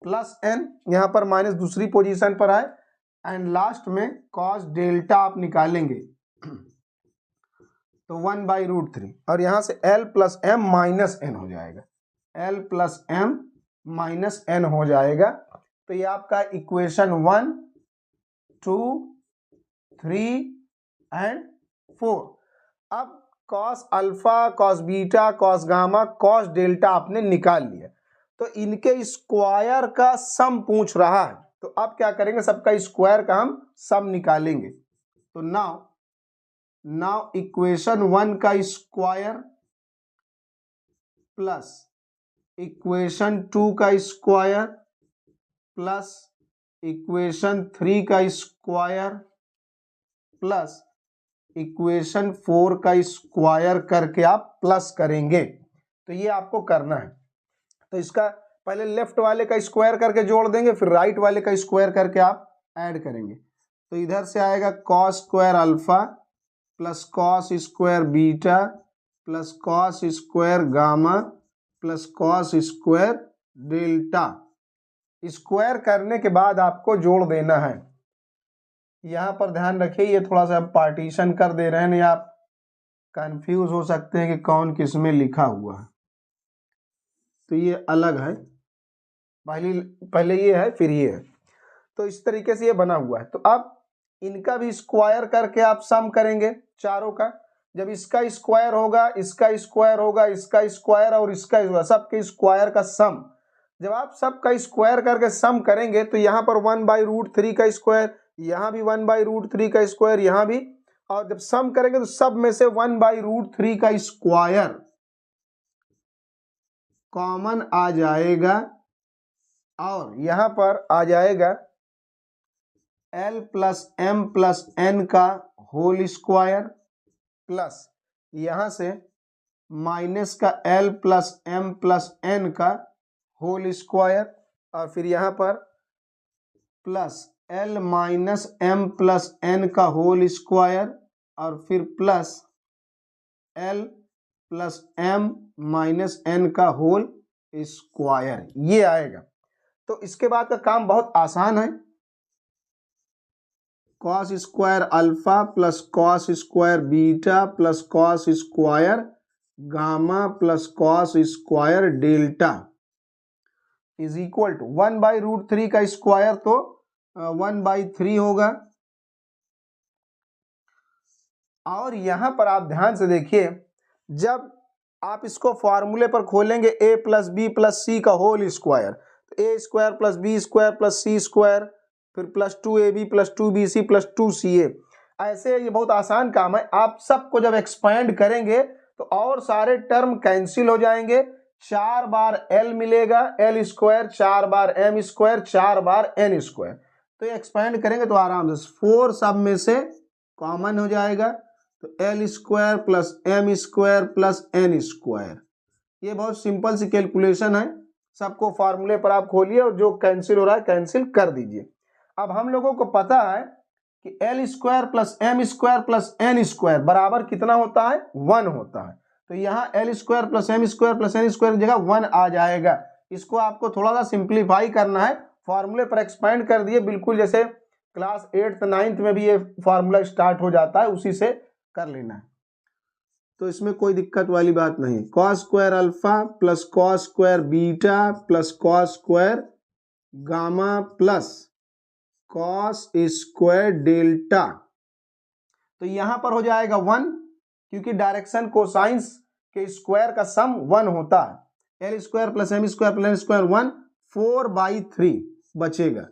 plus n, यहाँ पर माइनस दूसरी पोजीशन पर है। एंड लास्ट में कॉस डेल्टा आप निकालेंगे, तो 1/√3, और यहाँ से l plus m minus n हो जाएगा, l plus m minus n हो जाएगा। तो ये आपका इक्वेशन 1, 2, 3 एंड 4। अब cos alpha, cos beta, cos gamma, cos delta आपने निकाल लिया, तो इनके स्क्वायर का सम पूछ रहा है। तो अब क्या करेंगे, सबका स्क्वायर का हम सम निकालेंगे। तो नाउ इक्वेशन 1 का स्क्वायर प्लस इक्वेशन 2 का स्क्वायर प्लस इक्वेशन 3 का स्क्वायर प्लस इक्वेशन 4 का स्क्वायर करके आप प्लस करेंगे। तो ये आपको करना है। तो इसका पहले लेफ्ट वाले का स्क्वायर करके जोड़ देंगे, फिर राइट वाले का स्क्वायर करके आप ऐड करेंगे। तो इधर से आएगा cos square alpha plus cos square beta plus cos square gamma plus cos square delta. Square करने के बाद आपको जोड़ देना है। यहाँ पर ध्यान रखिए, ये थोड़ा सा पार्टीशन कर दे रहे हैं, नहीं आप कंफ्यूज हो सकते हैं कि कौन किस में लिखा हुआ है। तो ये अलग है, पहले ये है फिर ये है। तो इस तरीके से ये बना हुआ है। तो अब इनका भी स्क्वायर करके आप सम करेंगे चारों का। जब इसका स्क्वायर होगा, इसका स्क्वायर होगा, इसका स्क्वायर और इसका सबके स्क्वायर का सम, जब आप सबका स्क्वायर करके सम करेंगे तो यहाँ पर 1/√3 का स्क्वायर, यहाँ भी 1/√3 का स्क्वायर, यहाँ भी, और जब सम करेंगे तो सब में से 1/√3 का स्क्वायर कॉमन आ जाएगा और यहाँ पर आ जाएगा L plus M plus N का होल स्क्वायर प्लस यहाँ से माइनस का L plus M plus N का होल स्क्वायर और फिर यहाँ पर plus L minus M plus N का होल स्क्वायर और फिर plus L plus M minus N का होल स्क्वायर, ये आएगा। तो इसके बाद का काम बहुत आसान है। Cos square alpha plus cos square beta plus cos square gamma plus cos square delta is equal to 1/√3 का स्क्वायर तो 1/3 होगा। और यहां पर आप ध्यान से देखिए, जब आप इसको फॉर्मूले पर खोलेंगे a plus B plus C का होल स्क्वायर, तो ए square plus B square plus सी स्क्वायर फिर plus 2ab plus 2bc plus 2ca, ऐसे ये बहुत आसान काम है। आप सबको जब एक्सपैंड करेंगे तो और सारे टर्म कैंसिल हो जाएंगे, 4 बार l मिलेगा, l स्क्वायर 4 बार m स्क्वायर 4 बार n स्क्वायर। तो ये एक्सपैंड करेंगे तो आराम से 4 सब में से कॉमन हो जाएगा, तो l square plus m square plus n square. ये बहुत सिंपल सी कैलकुलेशन है। सबको फार्मूले पर आप खोलिए और जो कैंसिल हो रहा है कैंसिल कर दीजिए। अब हम लोगों को पता है कि l square plus m square plus n square बराबर कितना होता है, 1 होता है। तो यहाँ l square plus m square plus n square की जगह 1 आ जाएगा। इसको आपको थोड़ा सा सिंप्लीफाई करना है, फार्मूले पर एक्सपेंड कर दिए, बिल्कुल जैसे क्लास 8th 9th में भी ये फार्मूला स्टार्ट हो जाता है, उसी से कर लेना है। तो इसमें कोई दिक्कत वाली बात नहीं। Cos square alpha plus cos square beta plus cos square gamma plus cos square delta, तो यहां पर हो जाएगा 1, क्योंकि डायरेक्शन कोसाइंस के स्क्वायर का सम 1 होता है। l square plus m square plus n square 1, 4/3 बचेगा,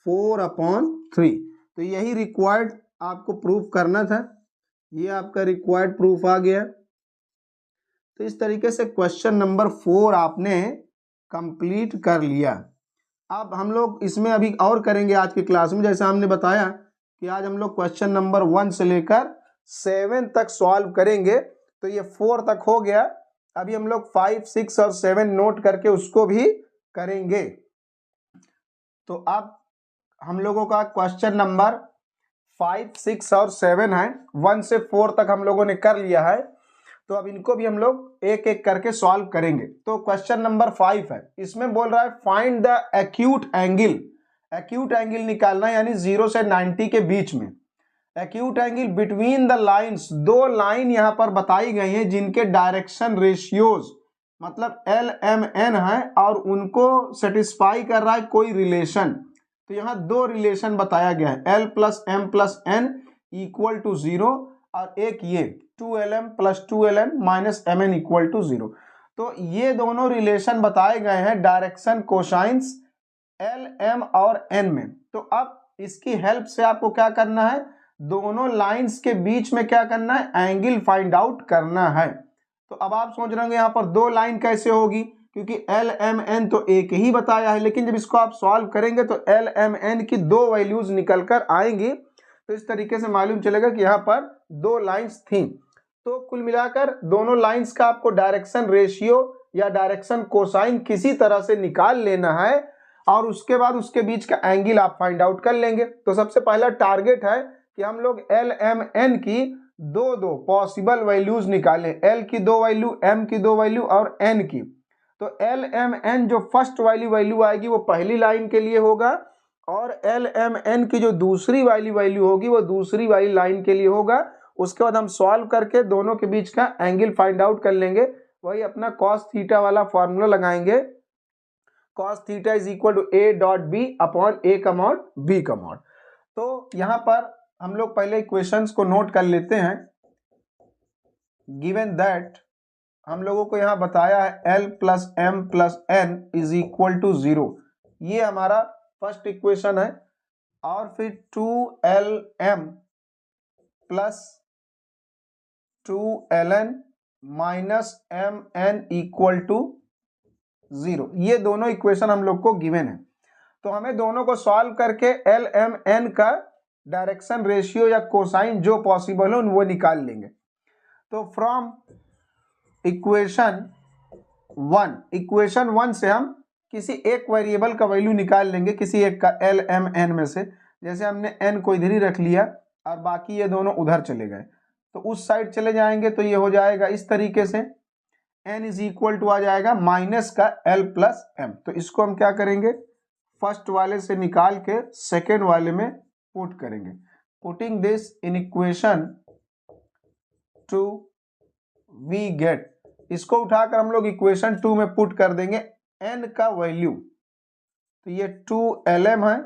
4/3। तो यही रिक्वायर्ड आपको प्रूफ करना था, ये आपका रिक्वायर्ड प्रूफ आ गया। तो इस तरीके से क्वेश्चन नंबर 4 आपने कंप्लीट कर लिया। अब हम लोग इसमें अभी और करेंगे आज की क्लास में, जैसा हमने बताया कि आज हम लोग क्वेश्चन नंबर 1 से लेकर 7 तक सॉल्व करेंगे। तो ये 4 तक हो गया, अभी हम लोग 5, 6 और 7 नोट करके उसको भी करेंगे। तो अब हम लोगों का क्वेश्चन नंबर 5, 6 और 7 है, 1 से 4 तक हम लोगों ने कर लिया है। तो अब इनको भी हम लोग एक एक करके सॉल्व करेंगे। तो क्वेश्चन नंबर 5 है, इसमें बोल रहा है find the acute angle. Acute angle निकालना, यानी 0 से 90 के बीच में। Acute angle between the lines, 2 line यहां पर बताई गई हैं जिनके डायरेक्शन रेशियोज मतलब LMN है और उनको सेटिस्फाई कर रहा है कोई रिलेशन। तो यहाँ 2 रिलेशन बताया गया है, L plus M plus N equal to 0 और एक ये 2LM plus 2LN minus MN equal to 0। तो ये दोनों रिलेशन बताए गए हैं डायरेक्शन कोसाइंस LM और N में। तो अब इसकी हेल्प से आपको क्या करना है, दोनों लाइंस के बीच में क्या करना है, एंगल फाइंड आउट करना है। तो अब आप सोच रहे होंगे यहाँ पर 2 लाइन कैसे होगी, क्योंकि एल एम एन तो एक ही बताया है, लेकिन जब इसको आप सॉल्व करेंगे तो एल एम एन की 2 वैल्यूज निकल कर आएंगी। तो इस तरीके से मालूम चलेगा कि यहाँ पर 2 लाइंस थी। तो कुल मिलाकर दोनों लाइंस का आपको डायरेक्शन रेशियो या डायरेक्शन कोसाइन किसी तरह से निकाल लेना है और उसके बाद उसके बीच का एंगल आप फाइंड आउट कर लेंगे। तो सबसे पहला टारगेट है कि हम लोग एल एम एन की दो पॉसिबल वैल्यूज निकालें, एल की 2 वैल्यू, एम की 2 वैल्यू और एन की। तो एल एम एन जो फर्स्ट वाली वैल्यू आएगी वो पहली लाइन के लिए होगा और एल एम एन की जो दूसरी वाली वैल्यू होगी वो दूसरी वाली लाइन के लिए होगा। उसके बाद हम सॉल्व करके दोनों के बीच का एंगल फाइंड आउट कर लेंगे, वही अपना कॉस थीटा वाला फॉर्मूला लगाएंगे, cos theta is equal to A dot B upon A का मॉड बी का मॉड। तो यहाँ पर हम लोग पहले इक्वेशंस को नोट कर लेते हैं। गिवन दैट हम लोगों को यहाँ बताया है l plus m plus n is equal to 0, ये हमारा फर्स्ट इक्वेशन है। और फिर 2LM plus 2LN minus MN equal to 0, ये दोनों इक्वेशन हम लोग को गिवन है। तो हमें दोनों को सॉल्व करके LMN का डायरेक्शन रेशियो या कोसाइन जो पॉसिबल हो वो निकाल लेंगे। तो फ्रॉम इक्वेशन 1 से हम किसी एक वेरिएबल का वैल्यू निकाल लेंगे, किसी एक का LMN में से। जैसे हमने n को इधर ही रख लिया और बाकी ये दोनों उधर चले गए, तो उस साइड चले जाएंगे तो ये हो जाएगा इस तरीके से, n इज इक्वल टू आ जाएगा माइनस का l प्लस m। तो इसको हम क्या करेंगे, फर्स्ट वाले से निकाल के सेकेंड वाले में पुट करेंगे। Putting this in equation 2 we get, इसको उठाकर हम लोग इक्वेशन 2 में पुट कर देंगे n का वैल्यू। तो ये 2LM है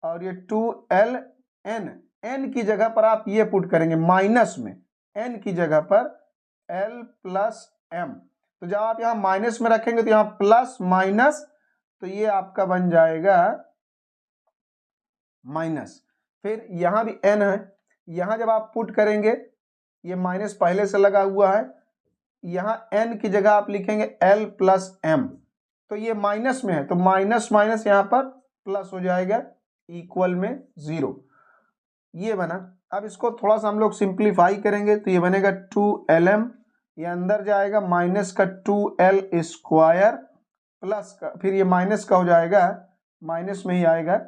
और ये 2LN, n की जगह पर आप ये पुट करेंगे माइनस में, n की जगह पर l प्लस m। तो जब आप यहाँ माइनस में रखेंगे तो यहाँ प्लस माइनस, तो ये आपका बन जाएगा माइनस। फिर यहाँ भी n है, यहाँ जब आप पुट करेंगे ये माइनस पहले से लगा हुआ है, यहाँ n की जगह आप लिखेंगे l प्लस m। तो ये माइनस में है तो माइनस माइनस यहाँ पर प्लस हो जाएगा इक्वल में 0, ये बना। अब इसको थोड़ा सा हम लोग सिंप्लीफाई करेंगे तो ये बनेगा 2LM, ये अंदर जाएगा माइनस का 2L स्क्वायर प्लस का, फिर ये माइनस का हो जाएगा, माइनस में ही आएगा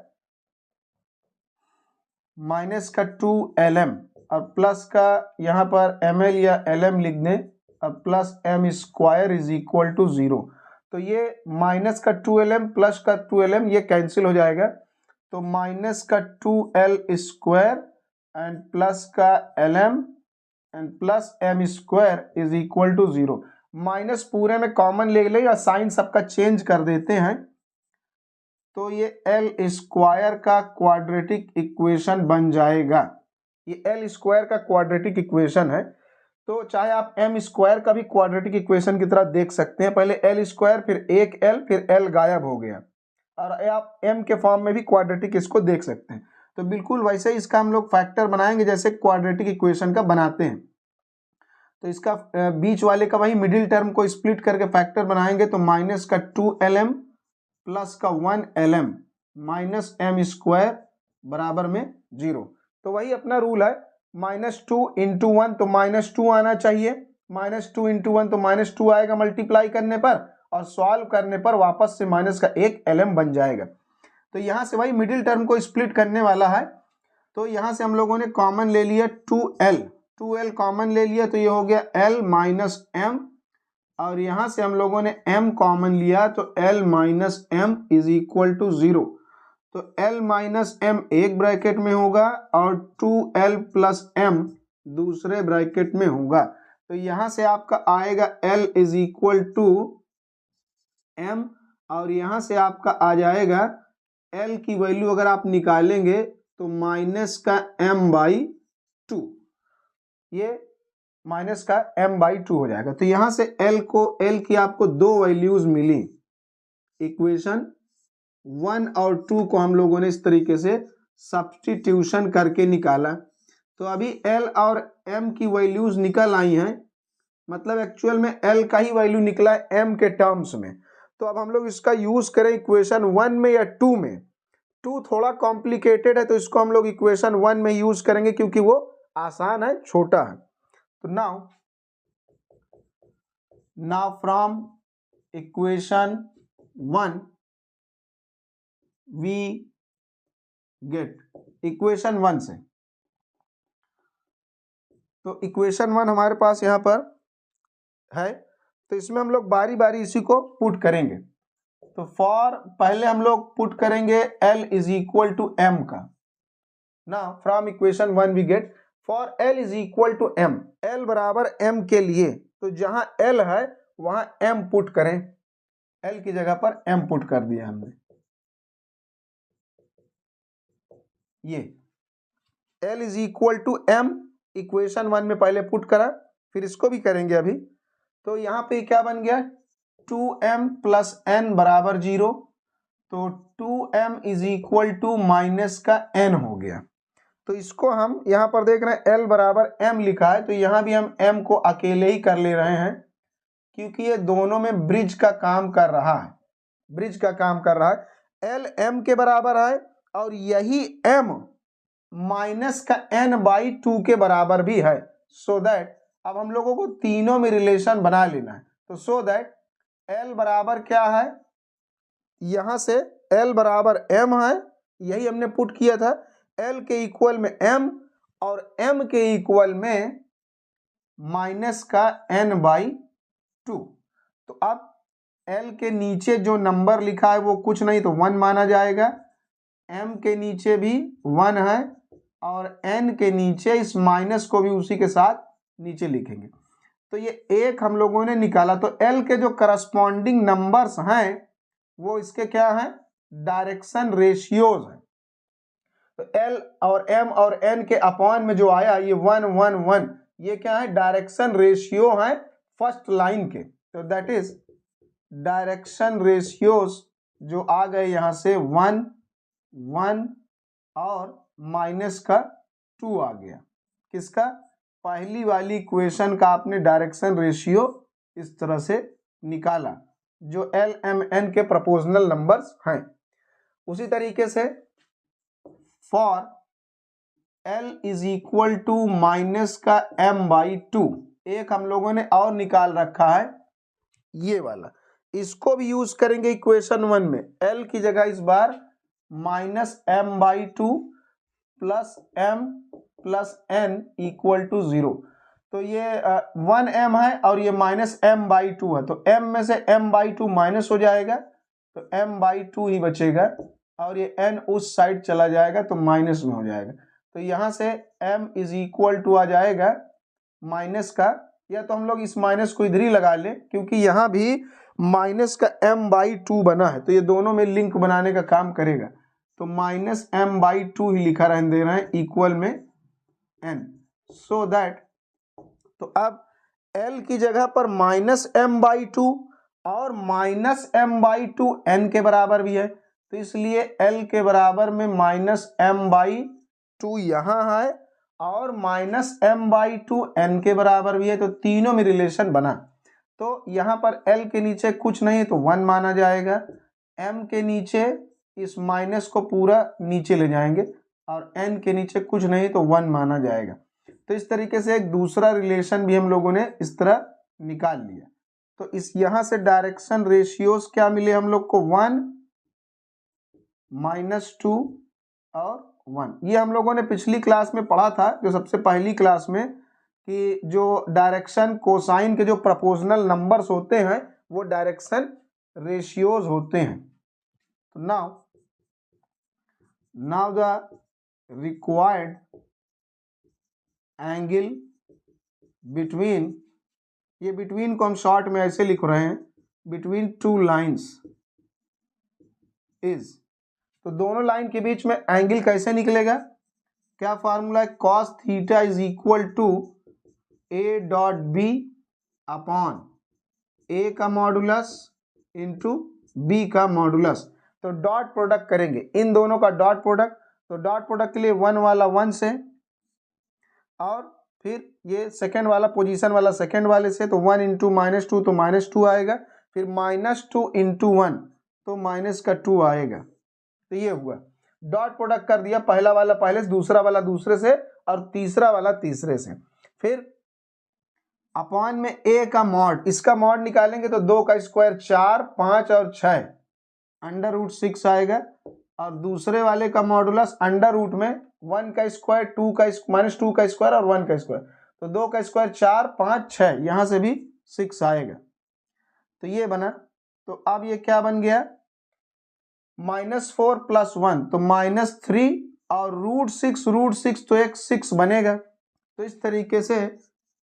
माइनस का 2LM और प्लस का यहाँ पर ML या LM लिख दें और plus m square is equal to 0। तो ये माइनस का 2LM प्लस का 2LM ये कैंसिल हो जाएगा, तो माइनस का 2L स्क्वायर एंड प्लस का LM and plus m square is equal to 0। Minus पूरे में कॉमन ले ले या साइन सबका चेंज कर देते हैं, तो ये L स्क्वायर का क्वाड्रेटिक इक्वेशन बन जाएगा। ये L स्क्वायर का क्वाड्रेटिक इक्वेशन है, तो चाहे आप m स्क्वायर का भी क्वाड्रेटिक इक्वेशन की तरह देख सकते हैं। पहले L स्क्वायर फिर एक L फिर L गायब हो गया, और आप m के फॉर्म में भी क्वाड्रेटिक इसको देख सकते हैं। तो बिल्कुल वैसे ही इसका हम लोग फैक्टर बनाएंगे जैसे क्वाड्रेटिक इक्वेशन का बनाते हैं। तो इसका बीच वाले का वही मिडिल टर्म को स्प्लिट करके फैक्टर बनाएंगे, तो माइनस का 2LM प्लस का 1LM माइनस m स्क्वायर बराबर में 0। तो वही अपना रूल है, -2 इंटू 1 तो -2 आना चाहिए, -2 इंटू 1 तो -2 आएगा मल्टीप्लाई करने पर, और सॉल्व करने पर वापस से माइनस का 1 LM बन जाएगा। तो यहाँ से वही मिडिल टर्म को स्प्लिट करने वाला है। तो यहाँ से हम लोगों ने कॉमन ले लिया 2L कॉमन ले लिया, तो ये हो गया L माइनस M, और यहाँ से हम लोगों ने M कॉमन लिया तो L minus M is equal to 0। तो L माइनस M एक ब्रैकेट में होगा और 2L प्लस M दूसरे ब्रैकेट में होगा। तो यहाँ से आपका आएगा L is equal to M, और यहाँ से आपका आ जाएगा L की वैल्यू अगर आप निकालेंगे तो माइनस का M/2, ये माइनस का M/2 हो जाएगा। तो यहाँ से L की आपको 2 वैल्यूज मिली, इक्वेशन 1 और 2 को हम लोगों ने इस तरीके से सब्स्टिट्यूशन करके निकाला। तो अभी L और M की वैल्यूज निकल आई हैं, मतलब एक्चुअल में एल का ही वैल्यू निकला है एम के टर्म्स में। तो अब हम लोग इसका यूज करें इक्वेशन 1 में या 2 में। 2 थोड़ा कॉम्प्लिकेटेड है तो इसको हम लोग इक्वेशन 1 में यूज करेंगे क्योंकि वो आसान है, छोटा है। तो now from equation 1 we get equation 1 से, तो इक्वेशन 1 हमारे पास यहाँ पर है, तो इसमें हम लोग बारी बारी इसी को पुट करेंगे। तो फॉर पहले हम लोग पुट करेंगे L is equal to M का। ना from equation 1 we get for L is equal to M, L बराबर M के लिए तो जहां L है वहां M पुट करें। L की जगह पर M पुट कर दिया हमने। ये L is equal to M equation 1 में पहले पुट करा, फिर इसको भी करेंगे अभी। तो यहाँ पे क्या बन गया 2m प्लस n बराबर 0, तो 2m is equal to minus का n हो गया। तो इसको हम यहाँ पर देख रहे हैं L बराबर m लिखा है, तो यहाँ भी हम m को अकेले ही कर ले रहे हैं क्योंकि ये दोनों में ब्रिज का काम कर रहा है, ब्रिज का काम कर रहा है। L m के बराबर है और यही m माइनस का n बाई 2 के बराबर भी है। सो दैट अब हम लोगों को तीनों में रिलेशन बना लेना है। तो सो दैट L बराबर क्या है, यहां से L बराबर m है, यही हमने पुट किया था। L के इक्वल में m और m के इक्वल में माइनस का n बाई 2। तो अब L के नीचे जो नंबर लिखा है वो कुछ नहीं तो 1 माना जाएगा, m के नीचे भी 1 है और n के नीचे इस माइनस को भी उसी के साथ नीचे लिखेंगे। तो ये एक हम लोगों ने निकाला। तो L के जो करस्पॉन्डिंग नंबर्स हैं वो इसके क्या हैं, डायरेक्शन रेशियोज हैं। तो L और M और N के अपॉन में जो आया ये 1 1 1, ये क्या है, डायरेक्शन रेशियो है फर्स्ट लाइन के। तो दैट इज डायरेक्शन रेशियोज जो आ गए यहाँ से 1 1 और माइनस का 2 आ गया। किसका, पहली वाली इक्वेशन का आपने डायरेक्शन रेशियो इस तरह से निकाला जो L M N के प्रोपोर्शनल नंबर्स हैं। उसी तरीके से for L is equal to minus का m बाई 2, एक हम लोगों ने और निकाल रखा है ये वाला, इसको भी यूज करेंगे इक्वेशन 1 में। L की जगह इस बार minus m by 2 plus m plus n equal to 0। तो ये 1m है और ये माइनस m बाई 2 है, तो m में से m बाई 2 माइनस हो जाएगा तो m बाई 2 ही बचेगा और ये n उस साइड चला जाएगा तो माइनस में हो जाएगा। तो यहाँ से m इज इक्वल टू आ जाएगा माइनस का, या तो हम लोग इस माइनस को इधर ही लगा लें क्योंकि यहाँ भी माइनस का m बाई 2 बना है तो ये दोनों में लिंक बनाने का काम करेगा। तो माइनस m बाई 2 ही लिखा रहने दे रहे हैं इक्वल में n। सो दैट तो अब L की जगह पर माइनस m बाई 2 और माइनस m बाई 2 n के बराबर भी है, तो इसलिए L के बराबर में माइनस m बाई 2 यहाँ है और माइनस m बाई 2 n के बराबर भी है, तो तीनों में रिलेशन बना। तो यहाँ पर L के नीचे कुछ नहीं है तो 1 माना जाएगा, m के नीचे इस माइनस को पूरा नीचे ले जाएंगे और n के नीचे कुछ नहीं तो 1 माना जाएगा। तो इस तरीके से एक दूसरा रिलेशन भी हम लोगों ने इस तरह निकाल लिया। तो इस यहाँ से डायरेक्शन रेशियोज क्या मिले हम लोग को, 1 माइनस 2 और 1। ये हम लोगों ने पिछली क्लास में पढ़ा था, जो सबसे पहली क्लास में, कि जो डायरेक्शन कोसाइन के जो प्रोपोर्शनल नंबर्स होते हैं वो डायरेक्शन रेशियोज होते हैं। तो now the required angle between, ये बिटवीन को हम शॉर्ट में ऐसे लिख रहे हैं, बिटवीन टू लाइंस इज, तो दोनों लाइन के बीच में एंगल कैसे निकलेगा, क्या फार्मूला है, cos theta is equal to A dot B upon A का मॉडुलस इंटू बी का मॉडुलस। तो डॉट प्रोडक्ट करेंगे इन दोनों का डॉट प्रोडक्ट, तो डॉट प्रोडक्ट के लिए 1 वाला 1 से और फिर ये सेकेंड वाला पोजीशन वाला सेकेंड वाले से, तो 1 इंटू -2 तो -2 आएगा, फिर -2 इंटू 1 तो -2 आएगा। तो ये हुआ, डॉट प्रोडक्ट कर दिया, पहला वाला पहले से, दूसरा वाला दूसरे से और तीसरा वाला तीसरे से। फिर अपॉन में a का मॉड, इसका मॉड निकालेंगे तो 2 का स्क्वायर 4, 5 और 6 √6 आएगा, और दूसरे वाले का मॉडुलस अंडर रूट में 1 का स्क्वायर, -2 का स्क्वायर और 1 का स्क्वायर, तो 2 का स्क्वायर 4, 5, 6, यहां से भी 6 आएगा। तो ये बना। तो अब ये क्या बन गया, -4 + 1 तो -3 और √6 तो एक 6 बनेगा। तो इस तरीके से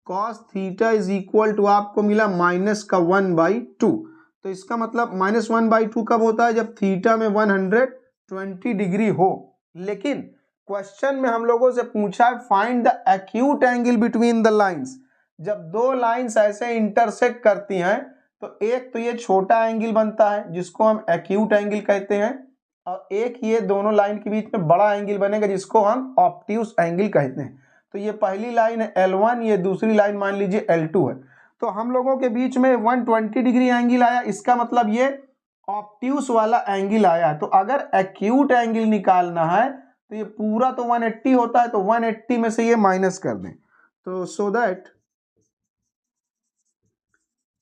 cos theta is equal to आपको मिला -1/2। तो इसका मतलब -1/2 कब होता है, जब थीटा में 120 डिग्री हो। लेकिन क्वेश्चन में हम लोगों से पूछा है find the acute angle between the lines. जब दो लाइंस ऐसे इंटरसेक्ट करती हैं तो एक तो ये छोटा एंगल बनता है जिसको हम एक्यूट एंगल कहते हैं, और एक ये दोनों लाइन के बीच में बड़ा एंगल बनेगा जिसको हम ऑब्ट्यूस एंगल कहते हैं। तो ये पहली लाइन है L1, ये दूसरी लाइन मान लीजिए L2 है। तो हम लोगों के बीच में 120 डिग्री एंगल आया, इसका मतलब ये ऑब्ट्यूस वाला एंगल आया है। तो अगर एक्यूट एंगल निकालना है तो ये पूरा तो 180 होता है, तो 180 में से ये माइनस कर दें, तो so that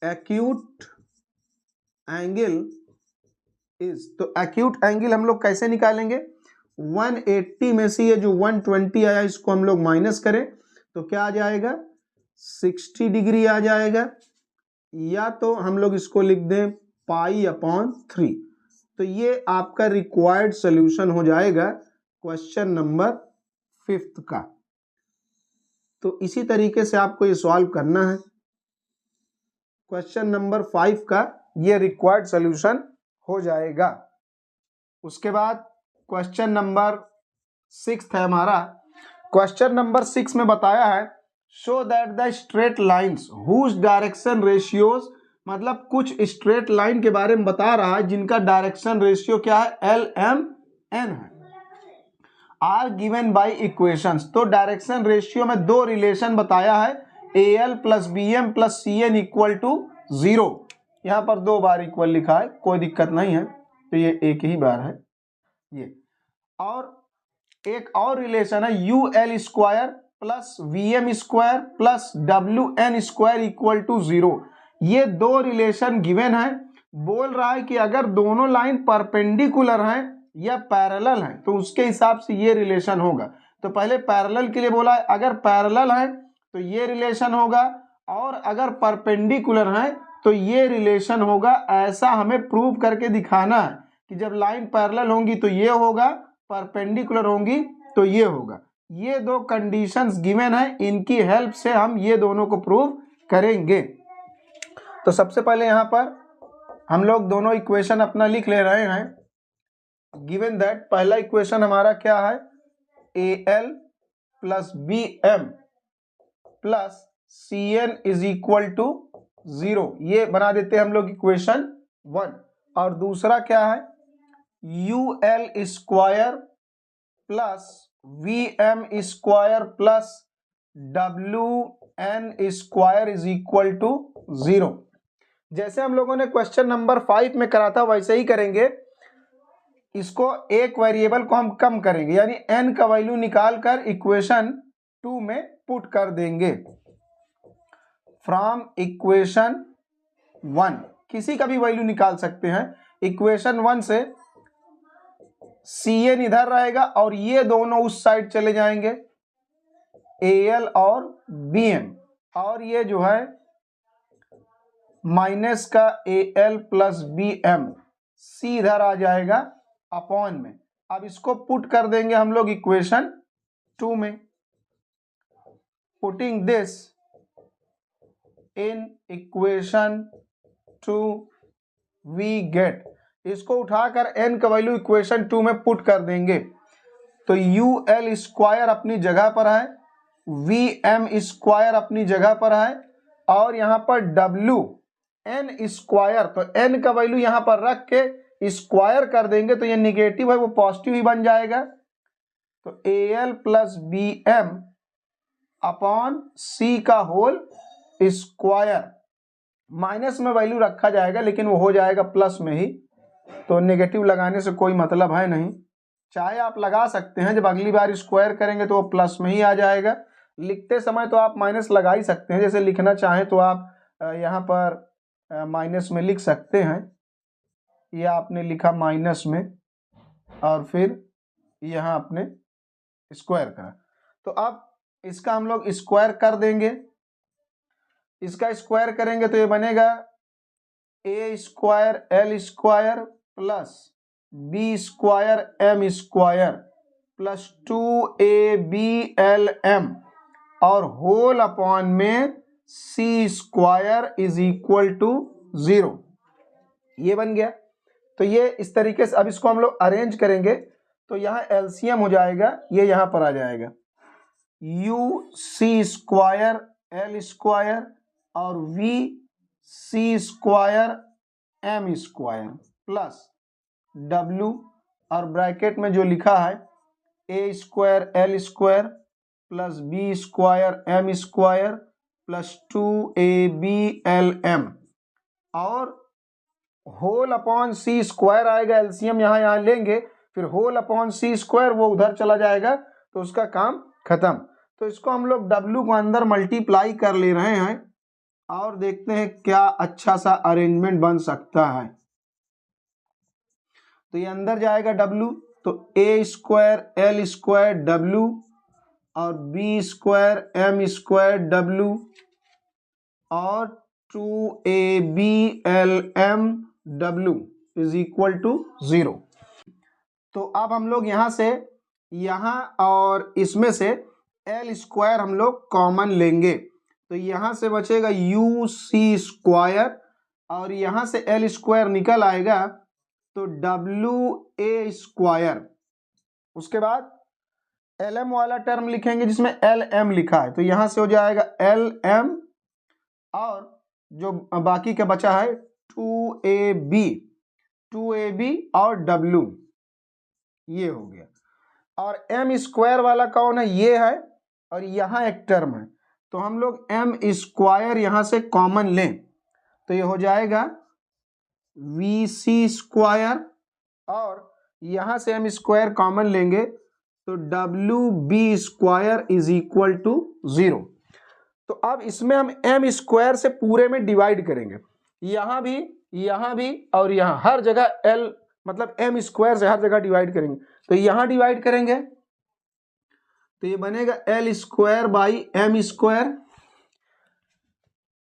acute angle is, तो एक्यूट एंगल हम लोग कैसे निकालेंगे, 180 में से ये जो 120 आया इसको हम लोग माइनस करें तो क्या आ जाएगा, 60 डिग्री आ जाएगा, या तो हम लोग इसको लिख दें π/3। तो ये आपका रिक्वायर्ड सॉल्यूशन हो जाएगा क्वेश्चन नंबर 5 का। तो इसी तरीके से आपको ये सॉल्व करना है। क्वेश्चन नंबर 5 का ये रिक्वायर्ड सॉल्यूशन हो जाएगा। उसके बाद क्वेश्चन नंबर 6 है हमारा। क्वेश्चन नंबर 6 में बताया है show that the straight lines whose direction ratios, मतलब कुछ स्ट्रेट लाइन के बारे में बता रहा है जिनका डायरेक्शन रेशियो क्या है, LMN है, आर गिवन बाय इक्वेशंस। तो डायरेक्शन रेशियो में दो रिलेशन बताया है, AL + BM + CN = 0। यहाँ पर 2 बार इक्वल लिखा है, कोई दिक्कत नहीं है, तो ये एक ही बार है ये। और एक और रिलेशन है UL² + VM² + WN² = 0। ये दो रिलेशन गिवन है। बोल रहा है कि अगर दोनों लाइन परपेंडिकुलर हैं या पैरेलल हैं तो उसके हिसाब से ये रिलेशन होगा। तो पहले पैरेलल के लिए बोला है, अगर पैरेलल है तो ये रिलेशन होगा, और अगर परपेंडिकुलर है तो ये रिलेशन होगा। ऐसा हमें प्रूव करके दिखाना है कि जब लाइन पैरेलल होंगी तो ये होगा, परपेंडिकुलर होंगी तो ये होगा। ये दो कंडीशंस गिवन है, इनकी हेल्प से हम ये दोनों को प्रूव करेंगे। तो सबसे पहले यहाँ पर हम लोग दोनों इक्वेशन अपना लिख ले रहे हैं। गिवन दैट पहला इक्वेशन हमारा क्या है, AL + BM + CN = 0। ये बना देते हैं हम लोग इक्वेशन 1। और दूसरा क्या है, UL² + VM² + WN² = 0। जैसे हम लोगों ने क्वेश्चन नंबर 5 में करा था वैसे ही करेंगे। इसको एक वेरिएबल को हम कम करेंगे, यानी n का वैल्यू निकाल कर इक्वेशन 2 में पुट कर देंगे। फ्रॉम इक्वेशन 1 किसी का भी वैल्यू निकाल सकते हैं। इक्वेशन 1 से CN इधर रहेगा और ये दोनों उस साइड चले जाएंगे, AL और BM, और ये जो है माइनस का AL + BM, C इधर आ जाएगा अपॉन में। अब इसको पुट कर देंगे हम लोग इक्वेशन 2 में। Putting this in equation 2 we get, इसको उठाकर n का वैल्यू इक्वेशन 2 में पुट कर देंगे तो UL² अपनी जगह पर है, VM² अपनी जगह पर है, और यहाँ पर WN², तो n का वैल्यू यहाँ पर रख के स्क्वायर कर देंगे तो ये निगेटिव है वो पॉजिटिव ही बन जाएगा। तो AL + BM अपॉन सी का होल स्क्वायर। माइनस में वैल्यू रखा जाएगा लेकिन वो हो जाएगा प्लस में ही, तो नेगेटिव लगाने से कोई मतलब है नहीं। चाहे आप लगा सकते हैं, जब अगली बार स्क्वायर करेंगे तो वो प्लस में ही आ जाएगा। लिखते समय तो आप माइनस लगा ही सकते हैं, जैसे लिखना चाहें तो आप यहाँ पर माइनस में लिख सकते हैं। ये आपने लिखा माइनस में और फिर यहाँ आपने स्क्वायर करा, तो अब इसका हम लोग स्क्वायर कर देंगे। इसका स्क्वायर करेंगे तो ये बनेगा A square L square plus B square M square plus 2ab/L(m) और होल अपॉन में C square is equal to 0। ये बन गया। तो ये इस तरीके से अब इसको हम लोग अरेंज करेंगे तो यहाँ एलसीएम हो जाएगा, ये यहाँ पर आ जाएगा U C square L square और V C square M square plus W और ब्रैकेट में जो लिखा है A square L square plus B square M square plus 2ab/L(m) और होल अपॉन सी स्क्वायर आएगा। एलसीएम यहाँ लेंगे, फिर होल अपॉन सी स्क्वायर वो उधर चला जाएगा तो उसका काम खत्म। तो इसको हम लोग डब्ल्यू को अंदर मल्टीप्लाई कर ले रहे हैं और देखते हैं क्या अच्छा सा अरेंजमेंट बन सकता है। तो ये अंदर जाएगा डब्ल्यू, तो ए स्क्वायर एल स्क्वायर डब्ल्यू और बी स्क्वायर एम स्क्वायर डब्ल्यू और 2ab/L(m) W is equal to 0। तो अब हम लोग यहाँ से यहाँ और इसमें से एल स्क्वायर हम लोग कॉमन लेंगे, तो यहाँ से बचेगा यू सी स्क्वायर और यहाँ से एल स्क्वायर निकल आएगा तो WA स्क्वायर। उसके बाद LM वाला टर्म लिखेंगे जिसमें LM लिखा है, तो यहाँ से हो जाएगा LM और जो बाकी का बचा है 2AB और W, ये हो गया। और M स्क्वायर वाला कौन है, ये है और यहाँ एक टर्म है, तो हम लोग M स्क्वायर यहाँ से कॉमन लें तो ये हो जाएगा VC स्क्वायर और यहाँ से M स्क्वायर कॉमन लेंगे तो WB square is equal to 0। तो अब इसमें हम M स्क्वायर से पूरे में डिवाइड करेंगे, यहाँ भी और यहाँ हर जगह L मतलब M स्क्वायर से हर जगह डिवाइड करेंगे। तो यहाँ डिवाइड करेंगे तो ये बनेगा L square by M square,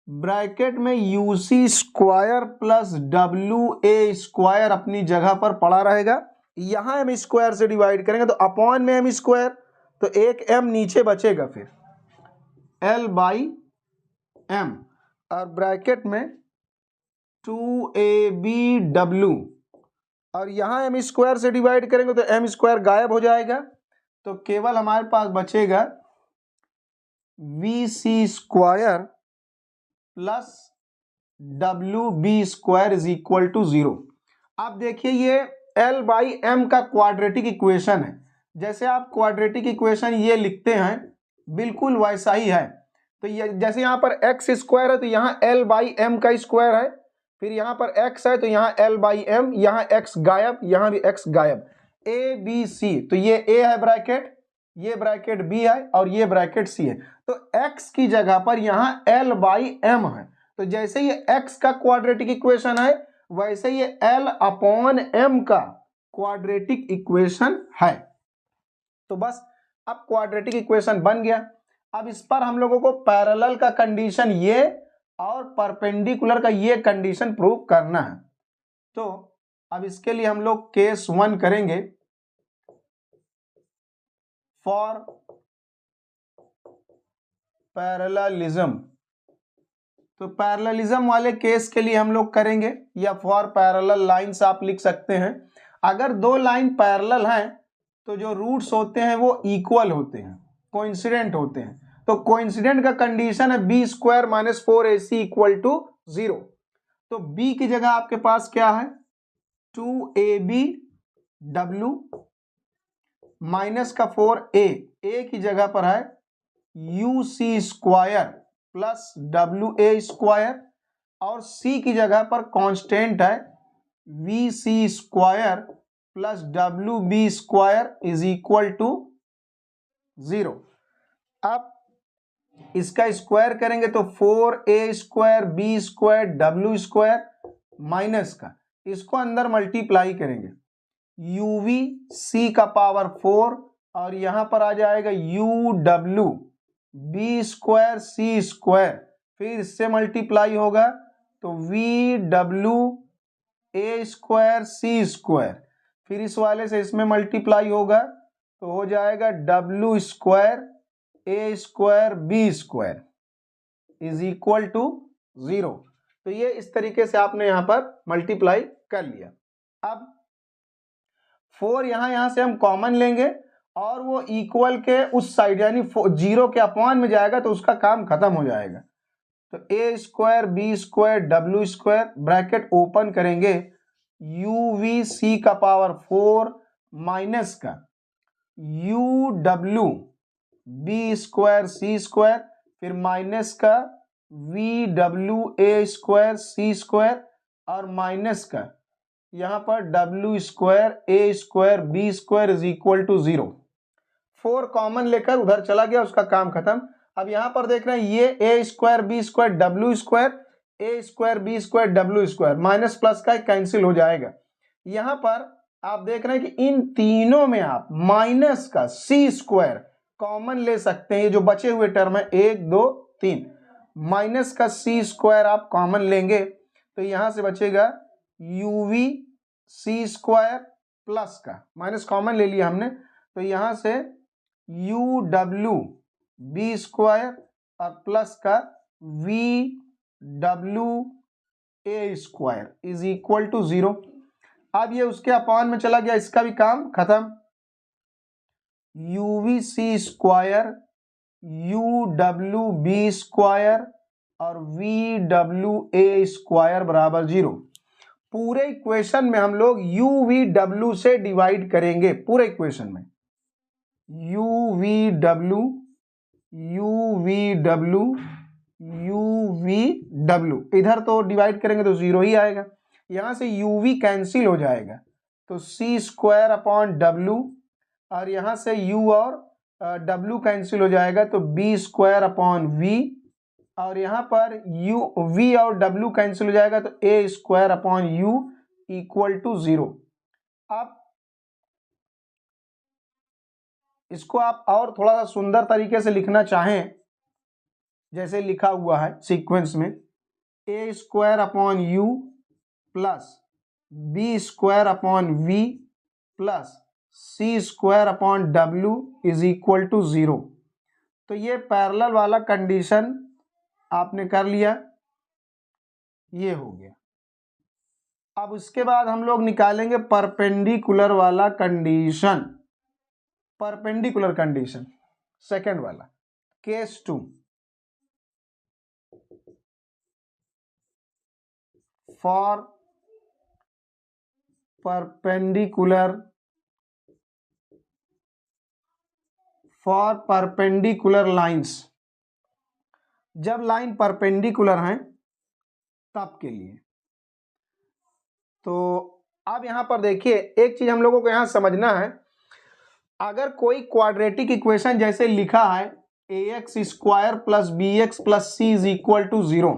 bracket में U C square plus WA square अपनी जगह पर पड़ा रहेगा। यहाँ M स्क्वायर से डिवाइड करेंगे तो अपॉन में M स्क्वायर, तो एक M नीचे बचेगा, फिर L/M और ब्रैकेट में 2AB/W और यहाँ M स्क्वायर से डिवाइड करेंगे तो M स्क्वायर गायब हो जाएगा, तो केवल हमारे पास बचेगा VC square plus WB square is equal to 0। अब देखिए ये L/M का क्वाड्रेटिक इक्वेशन है, जैसे आप क्वाड्रेटिक इक्वेशन ये लिखते हैं बिल्कुल वैसा ही है। तो ये जैसे यहाँ पर x स्क्वायर है तो यहाँ L/M का स्क्वायर है, फिर यहाँ पर x है तो यहाँ L/M, यहाँ x गायब, यहाँ भी x गायब, ABC, तो ये A है ब्रैकेट, ये ब्रैकेट B है और ये ब्रैकेट C है। तो x की जगह पर यहाँ L/M है, तो जैसे ये x का क्वाड्रेटिक इक्वेशन है वैसे ये L/M का क्वाड्रेटिक इक्वेशन है। तो बस अब क्वाड्रेटिक इक्वेशन बन गया। अब इस पर हम लोगों को पैरेलल का कंडीशन ये और परपेंडिकुलर का ये कंडीशन प्रूव करना है। तो अब इसके लिए हम लोग केस 1 करेंगे, फॉर पैरेललिज्म। तो पैरेललिज्म वाले केस के लिए हम लोग करेंगे, या फॉर पैरेलल लाइंस आप लिख सकते हैं। अगर दो लाइन पैरेलल हैं तो जो रूट्स होते हैं वो इक्वल होते हैं, कोइंसिडेंट होते हैं। तो कोइंसिडेंट का कंडीशन है b square minus 4ac equal to 0। तो b की जगह आपके पास क्या है 2ab/W माइनस का 4a, a की जगह पर है you C square plus W A square, और सी की जगह पर कांस्टेंट है we C square plus W B square is equal to 0। अब इसका स्क्वायर करेंगे तो 4a square B square W square minus का, इसको अंदर मल्टीप्लाई करेंगे यूवी सी का पावर 4, और यहां पर आ जाएगा यू डब्ल्यू बी स्क्वायर सी स्क्वायर, फिर इससे मल्टीप्लाई होगा तो v W A square C square, फिर इस वाले से इसमें मल्टीप्लाई होगा तो हो जाएगा डब्ल्यू square A square B square is equal to 0। तो ये इस तरीके से आपने यहां पर मल्टीप्लाई कर लिया। अब 4 यहां से हम कॉमन लेंगे और वो इक्वल के उस साइड यानी 0 के अपॉन में जाएगा तो उसका काम खत्म हो जाएगा। तो ए square B square W square bracket open करेंगे यू वी सी का पावर 4 माइनस का यू डब्ल्यू बी स्क्वायर सी स्क्वायर, फिर माइनस का V W A square C square, और माइनस का यहां पर W square A square B square is equal to 0। 4 common लेकर उधर चला गया, उसका काम खत्म। अब यहां पर देख रहे हैं ये A square B square W square, A square B square W square, minus plus का कैंसिल हो जाएगा। यहां पर आप देख रहे हैं कि इन तीनों में आप माइनस का सी स्क्वायर कॉमन ले सकते हैं। ये जो बचे हुए टर्म है 1 2 3, माइनस का सी स्क्वायर आप कॉमन लेंगे तो यहां से बचेगा यूवी सी स्क्वायर प्लस का, माइनस कॉमन ले लिया हमने, तो यहां से यू डब्ल्यू बी स्क्वायर और प्लस का V W A square is equal to 0। अब ये उसके अपॉन में चला गया, इसका भी काम खत्म। यूवी सी square U W B square और वी डब्ल्यू ए स्क्वायर बराबर 0। पूरे इक्वेशन में हम लोग यू वी डब्ल्यू से डिवाइड करेंगे। पूरे इक्वेशन में U V W U V W U V W, इधर तो डिवाइड करेंगे तो 0 ही आएगा। यहां से यू वी कैंसिल हो जाएगा तो सी स्क्वायर अपॉन डब्ल्यू, और यहां से u और w कैंसिल हो जाएगा तो b स्क्वायर अपॉन v, और यहां पर v और w कैंसिल हो जाएगा तो a square upon u equal to 0। अब इसको आप और थोड़ा सा सुंदर तरीके से लिखना चाहें, जैसे लिखा हुआ है सीक्वेंस में a square upon u plus b square upon v plus C square upon डब्ल्यू इज इक्वल टू 0। तो ये पैरेलल वाला कंडीशन आपने कर लिया, ये हो गया। अब उसके बाद हम लोग निकालेंगे परपेंडिकुलर वाला कंडीशन। परपेंडिकुलर कंडीशन सेकंड वाला, केस 2, फॉर परपेंडिकुलर लाइंस। जब लाइन परपेंडिकुलर हैं तब के लिए। तो अब यहां पर देखिए एक चीज हम लोगों को यहां समझना है, अगर कोई क्वाड्रेटिक इक्वेशन जैसे लिखा है ax square plus b x plus c is equal to 0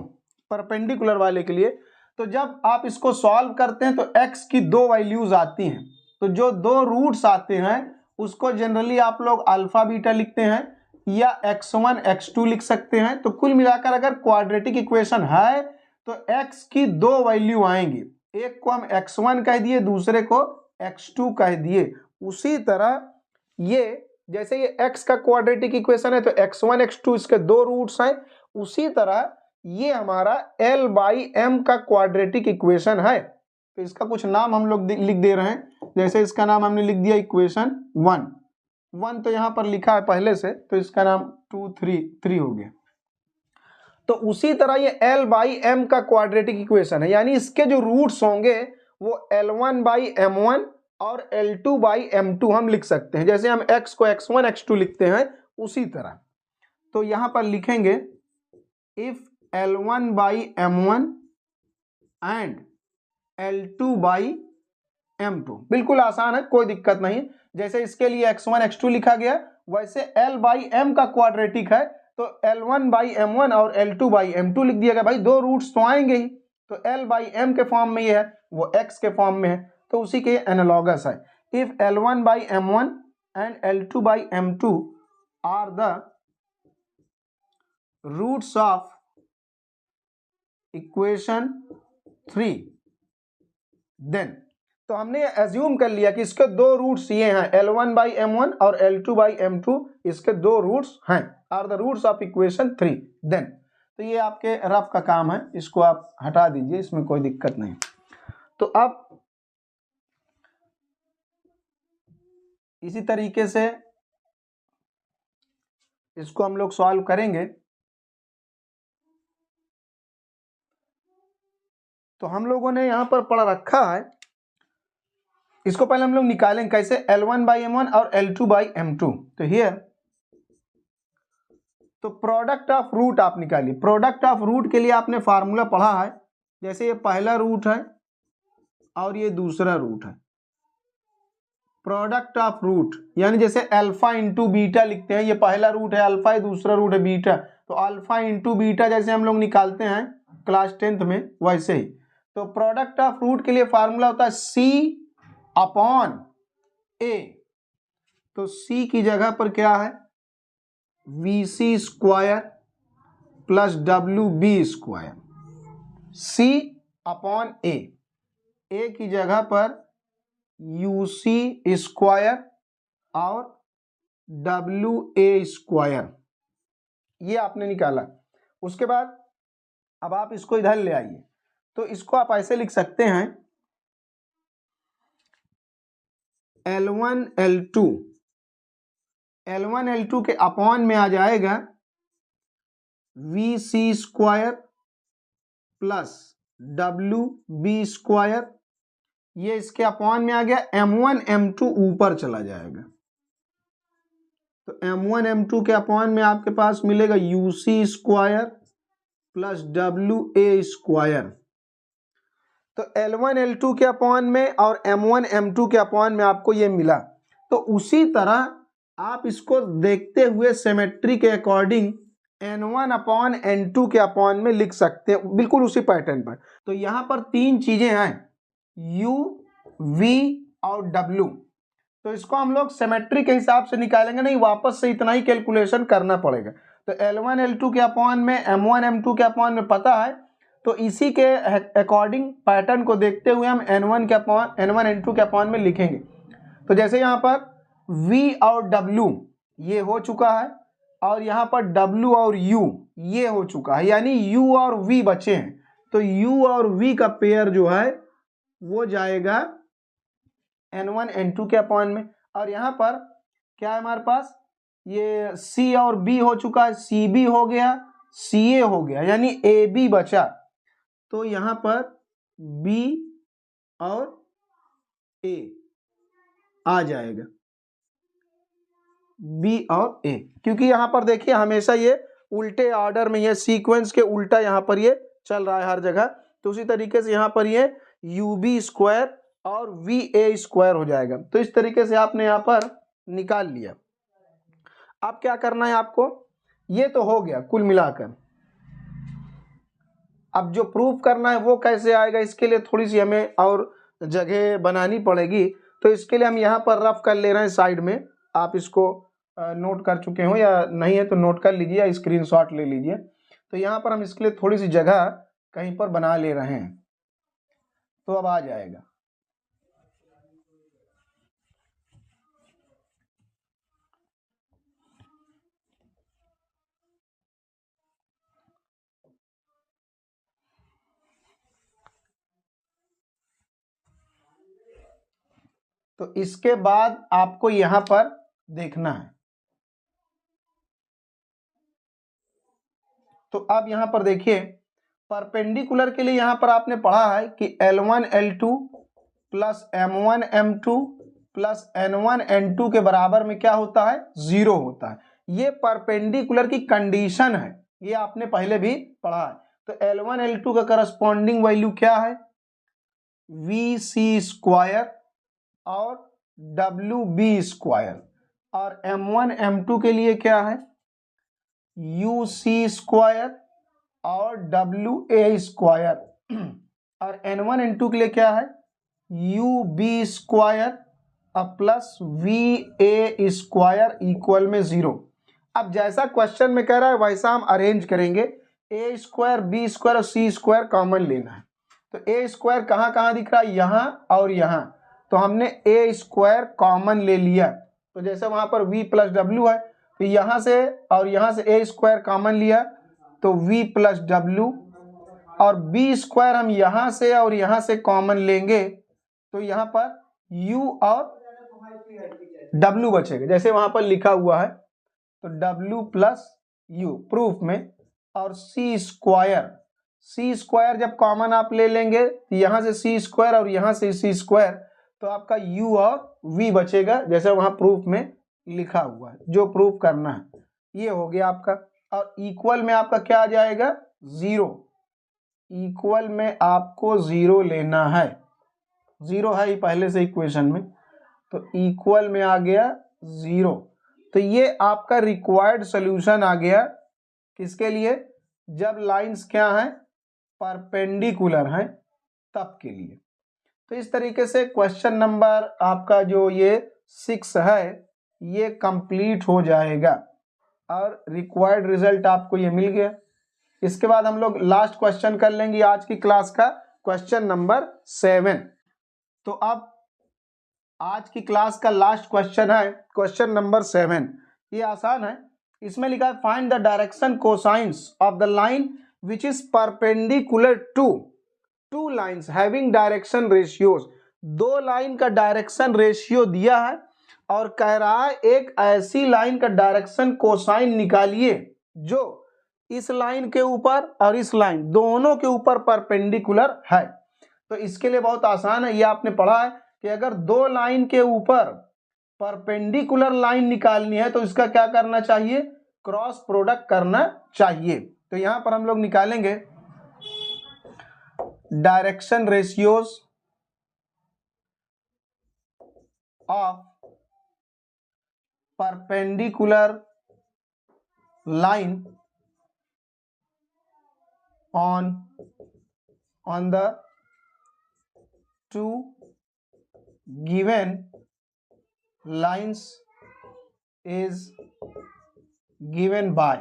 perpendicular वाले के लिए, तो जब आप इसको सॉल्व करते हैं तो x की 2 वैल्यूज आती हैं। तो जो 2 रूट्स आते हैं उसको जनरली आप लोग अल्फा बीटा लिखते हैं या x1 x2 लिख सकते हैं। तो कुल मिलाकर अगर क्वाड्रेटिक इक्वेशन है तो x की 2 वैल्यू आएंगी, एक को हम x1 कह दिए, दूसरे को x2 कह दिए। उसी तरह ये जैसे ये x का क्वाड्रेटिक इक्वेशन है तो x1 x2 इसके 2 रूट्स हैं, उसी तरह ये हमारा L बाई M का क्वाड्रेटिक इक्वेशन है। तो इसका कुछ नाम हम लोग लिख दे रहे हैं, जैसे इसका नाम हमने लिख दिया इक्वेशन 1 तो यहां पर लिखा है पहले से, तो इसका नाम 2 3 हो गया। तो उसी तरह ये L बाई M का क्वाड्रेटिक इक्वेशन है, यानी इसके जो रूट्स होंगे वो L1 बाई M1 और L2 बाई M2 हम लिख सकते हैं। जैसे हम x को x1 x2 लिखते हैं उसी तरह। तो यहाँ पर लिखेंगे if L1 by M1 and L2 by M2। बिल्कुल आसान है, कोई दिक्कत नहीं। जैसे इसके लिए x1 x2 लिखा गया, वैसे L by M का क्वाड्रेटिक है तो L1 by M1 और L2 by M2 लिख दिया गया। भाई दो रूट्स तो आएंगे ही, तो L by M के फॉर्म में ये है, वो x के फॉर्म में है, तो उसी के एनालॉगस है। If L1 by M1 and L2 by M2 are the roots of equation 3 then, तो हमने एज्यूम कर लिया कि इसके दो रूट्स ये हैं, L1 by M1 और L2 by M2, इसके दो रूट्स हैं, are the roots of equation 3 then. तो ये आपके रफ का काम है, इसको आप हटा दीजिए, इसमें कोई दिक्कत नहीं। तो अब इसी तरीके से इसको हम लोग सॉल्व करेंगे। तो हम लोगों ने यहां पर पढ़ रखा है, इसको पहले हम लोग निकालेंगे कैसे, L1 by M1 और L2 by M2। तो हियर, तो प्रोडक्ट ऑफ रूट आप निकालिए। प्रोडक्ट ऑफ रूट के लिए आपने फार्मूला पढ़ा है, जैसे ये पहला रूट है और ये दूसरा रूट है। प्रोडक्ट ऑफ रूट यानी जैसे अल्फा इंटू बीटा लिखते हैं, ये पहला रूट है अल्फा, ये दूसरा रूट है बीटा, तो अल्फा इंटू बीटा जैसे हम लोग निकालते हैं क्लास 10th में, वैसे ही। तो प्रोडक्ट ऑफ रूट के लिए फार्मूला होता है C अपॉन A। तो C की जगह पर क्या है, VC square plus WB square, C upon A। A की जगह पर UC स्क्वायर और WA स्क्वायर, ये आपने निकाला। उसके बाद अब आप इसको इधर ले आइए, तो इसको आप ऐसे लिख सकते हैं L1 L2 के अपॉन में आ जाएगा VC square plus WB square, ये इसके अपॉन में आ गया, M1 M2 ऊपर चला जाएगा, तो M1 M2 के अपॉन में आपके पास मिलेगा UC square plus WA square. तो L1 L2 के अपॉन में और M1 M2 के अपॉन में आपको ये मिला। तो उसी तरह आप इसको देखते हुए सिमेट्री के अकॉर्डिंग N1 अपॉन N2 के अपॉन में लिख सकते हैं, बिल्कुल उसी पैटर्न पर। तो यहाँ पर तीन चीजें हैं, U, V और W। तो इसको हम लोग सिमेट्री के हिसाब से निकालेंगे, नहीं वापस से इतना ही कैलकुलेशन करना पड़ेगा। तो L1 L2 के अपॉन में M1 M2 के अपॉन में पता है, तो इसी के अकॉर्डिंग पैटर्न को देखते हुए हम N1 N2 के अपॉन में लिखेंगे। तो जैसे यहाँ पर V और W ये हो चुका है, और यहाँ पर W और U ये हो चुका है, यानी U और V बचे हैं। तो U और V का पेयर जो है वो जाएगा N1 N2 के अपॉन में। और यहाँ पर क्या है हमारे पास, ये C और B हो चुका है, CB हो गया, CA हो गया, यानी AB बचा। तो यहाँ पर B और A आ जाएगा, B और A, क्योंकि यहाँ पर देखिए हमेशा ये उल्टे ऑर्डर में, ये सीक्वेंस के उल्टा यहाँ पर ये चल रहा है हर जगह। तो उसी तरीके से यहाँ पर ये UB स्क्वायर और VA स्क्वायर हो जाएगा। तो इस तरीके से आपने यहाँ पर निकाल लिया। अब क्या करना है आपको, ये तो हो गया कुल मिलाकर। अब जो प्रूफ करना है वो कैसे आएगा, इसके लिए थोड़ी सी हमें और जगह बनानी पड़ेगी। तो इसके लिए हम यहाँ पर रफ कर ले रहे हैं साइड में, आप इसको नोट कर चुके हो या नहीं है तो नोट कर लीजिए या स्क्रीनशॉट ले लीजिए। तो यहाँ पर हम इसके लिए थोड़ी सी जगह कहीं पर बना ले रहे हैं, तो अब आ जाएगा। तो इसके बाद आपको यहां पर देखना है। तो अब यहां पर देखिए, परपेंडिकुलर के लिए यहां पर आपने पढ़ा है कि L1 L2 plus M1 M2 plus N1 N2 के बराबर में क्या होता है, 0 होता है। ये परपेंडिकुलर की कंडीशन है, ये आपने पहले भी पढ़ा है। तो L1 L2 का करस्पॉन्डिंग वैल्यू क्या है, VC स्क्वायर और WB स्क्वायर, और M1 M2 के लिए क्या है, UC स्क्वायर और WA स्क्वायर, और N1 N2 के लिए क्या है, UB square plus VA square equal में 0। अब जैसा क्वेश्चन में कह रहा है वैसा हम अरेंज करेंगे, A स्क्वायर, B स्क्वायर और C स्क्वायर कॉमन लेना है। तो A स्क्वायर कहाँ कहाँ दिख रहा है, यहाँ और यहाँ, तो हमने A स्क्वायर कॉमन ले लिया। तो जैसे वहां पर V प्लस W है, तो यहाँ से और यहाँ से A स्क्वायर कॉमन लिया तो V प्लस W, और B स्क्वायर हम यहाँ से और यहाँ से कॉमन लेंगे तो यहाँ पर U और W बचेगा, जैसे वहां पर लिखा हुआ है, तो W प्लस U प्रूफ में, और C स्क्वायर जब कॉमन आप ले लेंगे तो यहाँ से C स्क्वायर और यहाँ से C स्क्वायर, तो आपका U और V बचेगा, जैसे वहां प्रूफ में लिखा हुआ है, जो प्रूफ करना है ये हो गया आपका। और इक्वल में आपका क्या आ जाएगा, 0, इक्वल में आपको 0 लेना है, 0 है ही पहले से इक्वेशन में, तो इक्वल में आ गया 0। तो ये आपका रिक्वायर्ड सॉल्यूशन आ गया, किसके लिए, जब लाइंस क्या हैं, परपेंडिकुलर हैं तब के लिए। तो इस तरीके से क्वेश्चन नंबर आपका जो ये 6 है ये कंप्लीट हो जाएगा, और रिक्वायर्ड रिजल्ट आपको ये मिल गया। इसके बाद हम लोग लास्ट क्वेश्चन कर लेंगे आज की क्लास का, क्वेश्चन नंबर 7। तो अब आज की क्लास का लास्ट क्वेश्चन है क्वेश्चन नंबर 7। ये आसान है, इसमें लिखा है find the direction cosines of the line which is perpendicular to two lines having direction ratios. 2 line का डायरेक्शन रेशियो दिया है और कह रहा है एक ऐसी लाइन का डायरेक्शन कोसाइन निकालिए जो इस लाइन के ऊपर और इस लाइन दोनों के ऊपर परपेंडिकुलर है। तो इसके लिए बहुत आसान है, ये आपने पढ़ा है कि अगर 2 लाइन के ऊपर परपेंडिकुलर लाइन निकालनी है तो इसका क्या करना चाहिए, क्रॉस प्रोडक्ट करना चाहिए। तो यहां पर हम लोग निकालेंगे direction ratios of perpendicular line on the 2 given lines is given by।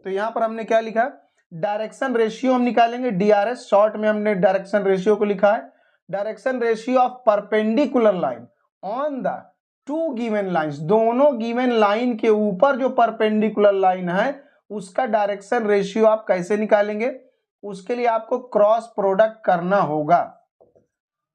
तो यहां पर हमने क्या लिखा, डायरेक्शन रेशियो हम निकालेंगे, DRS शॉर्ट में हमने डायरेक्शन रेशियो को लिखा है, direction ratio of perpendicular line on the 2 given lines, दोनों गिवन लाइन के ऊपर जो परपेंडिकुलर लाइन है उसका डायरेक्शन रेशियो आप कैसे निकालेंगे, उसके लिए आपको क्रॉस प्रोडक्ट करना होगा।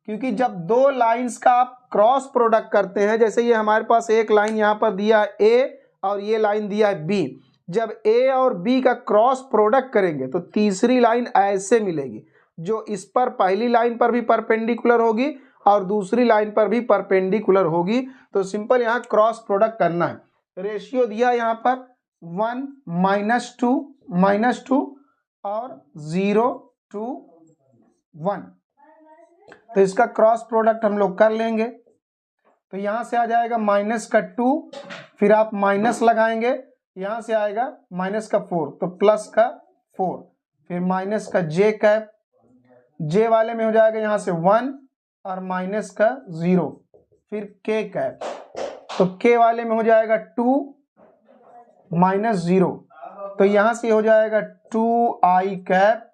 क्योंकि जब 2 लाइंस का आप क्रॉस प्रोडक्ट करते हैं, जैसे ये हमारे पास एक लाइन यहाँ पर दिया है A और ये लाइन दिया है B, जब A और B का क्रॉस प्रोडक्ट करेंगे तो तीसरी लाइन ऐसे मिलेगी जो इस पर पहली लाइन पर भी परपेंडिकुलर होगी और दूसरी लाइन पर भी परपेंडिकुलर होगी। तो सिंपल यहाँ क्रॉस प्रोडक्ट करना है। रेशियो दिया यहाँ पर 1 -2 और 0 to 1, तो इसका क्रॉस प्रोडक्ट हम लोग कर लेंगे। तो यहां से आ जाएगा -2, फिर आप माइनस लगाएंगे, यहां से आएगा -4, तो +4, फिर -j कैप, j वाले में हो जाएगा यहां से 1 और -0, फिर k कैप, तो k वाले में हो जाएगा 2 -0, तो यहां से हो जाएगा 2i cap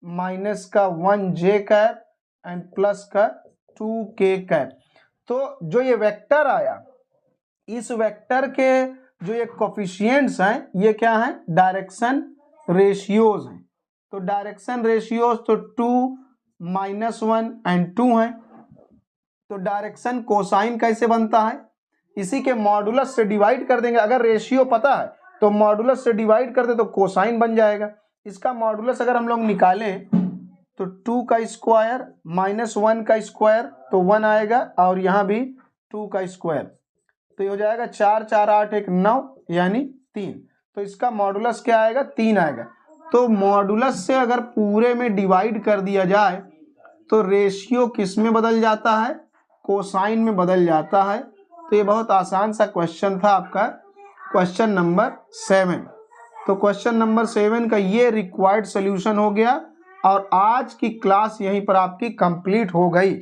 -1j cap and +2k cap. तो जो ये वेक्टर आया, इस वेक्टर के जो ये कोफिशिएंट्स हैं ये क्या हैं, डायरेक्शन रेशियोज हैं। तो डायरेक्शन रेशियोज तो 2 -1 एंड 2 हैं। तो डायरेक्शन कोसाइन कैसे बनता है, इसी के मॉडुलस से डिवाइड कर देंगे। अगर रेशियो पता है तो मॉडुलस से डिवाइड कर दे तो कोसाइन बन जाएगा। इसका मॉडुलस अगर हम लोग निकालें तो 2 का स्क्वायर -1 का स्क्वायर तो 1 आएगा, और यहाँ भी 2 का स्क्वायर, तो ये हो जाएगा 4 4 8 1 9 यानी 3। तो इसका मॉडुलस क्या आएगा? 3 आएगा। तो मॉडुलस से अगर पूरे में डिवाइड कर दिया जाए तो रेशियो किस में बदल जाता है? कोसाइन में बदल जाता है। तो ये बहुत आसान सा क्वेश्चन था आपका, क्वेश्चन नंबर 7। तो क्वेश्चन नंबर 7 का ये रिक्वायर्ड सॉल्यूशन हो गया और आज की क्लास यहीं पर आपकी कंप्लीट हो गई।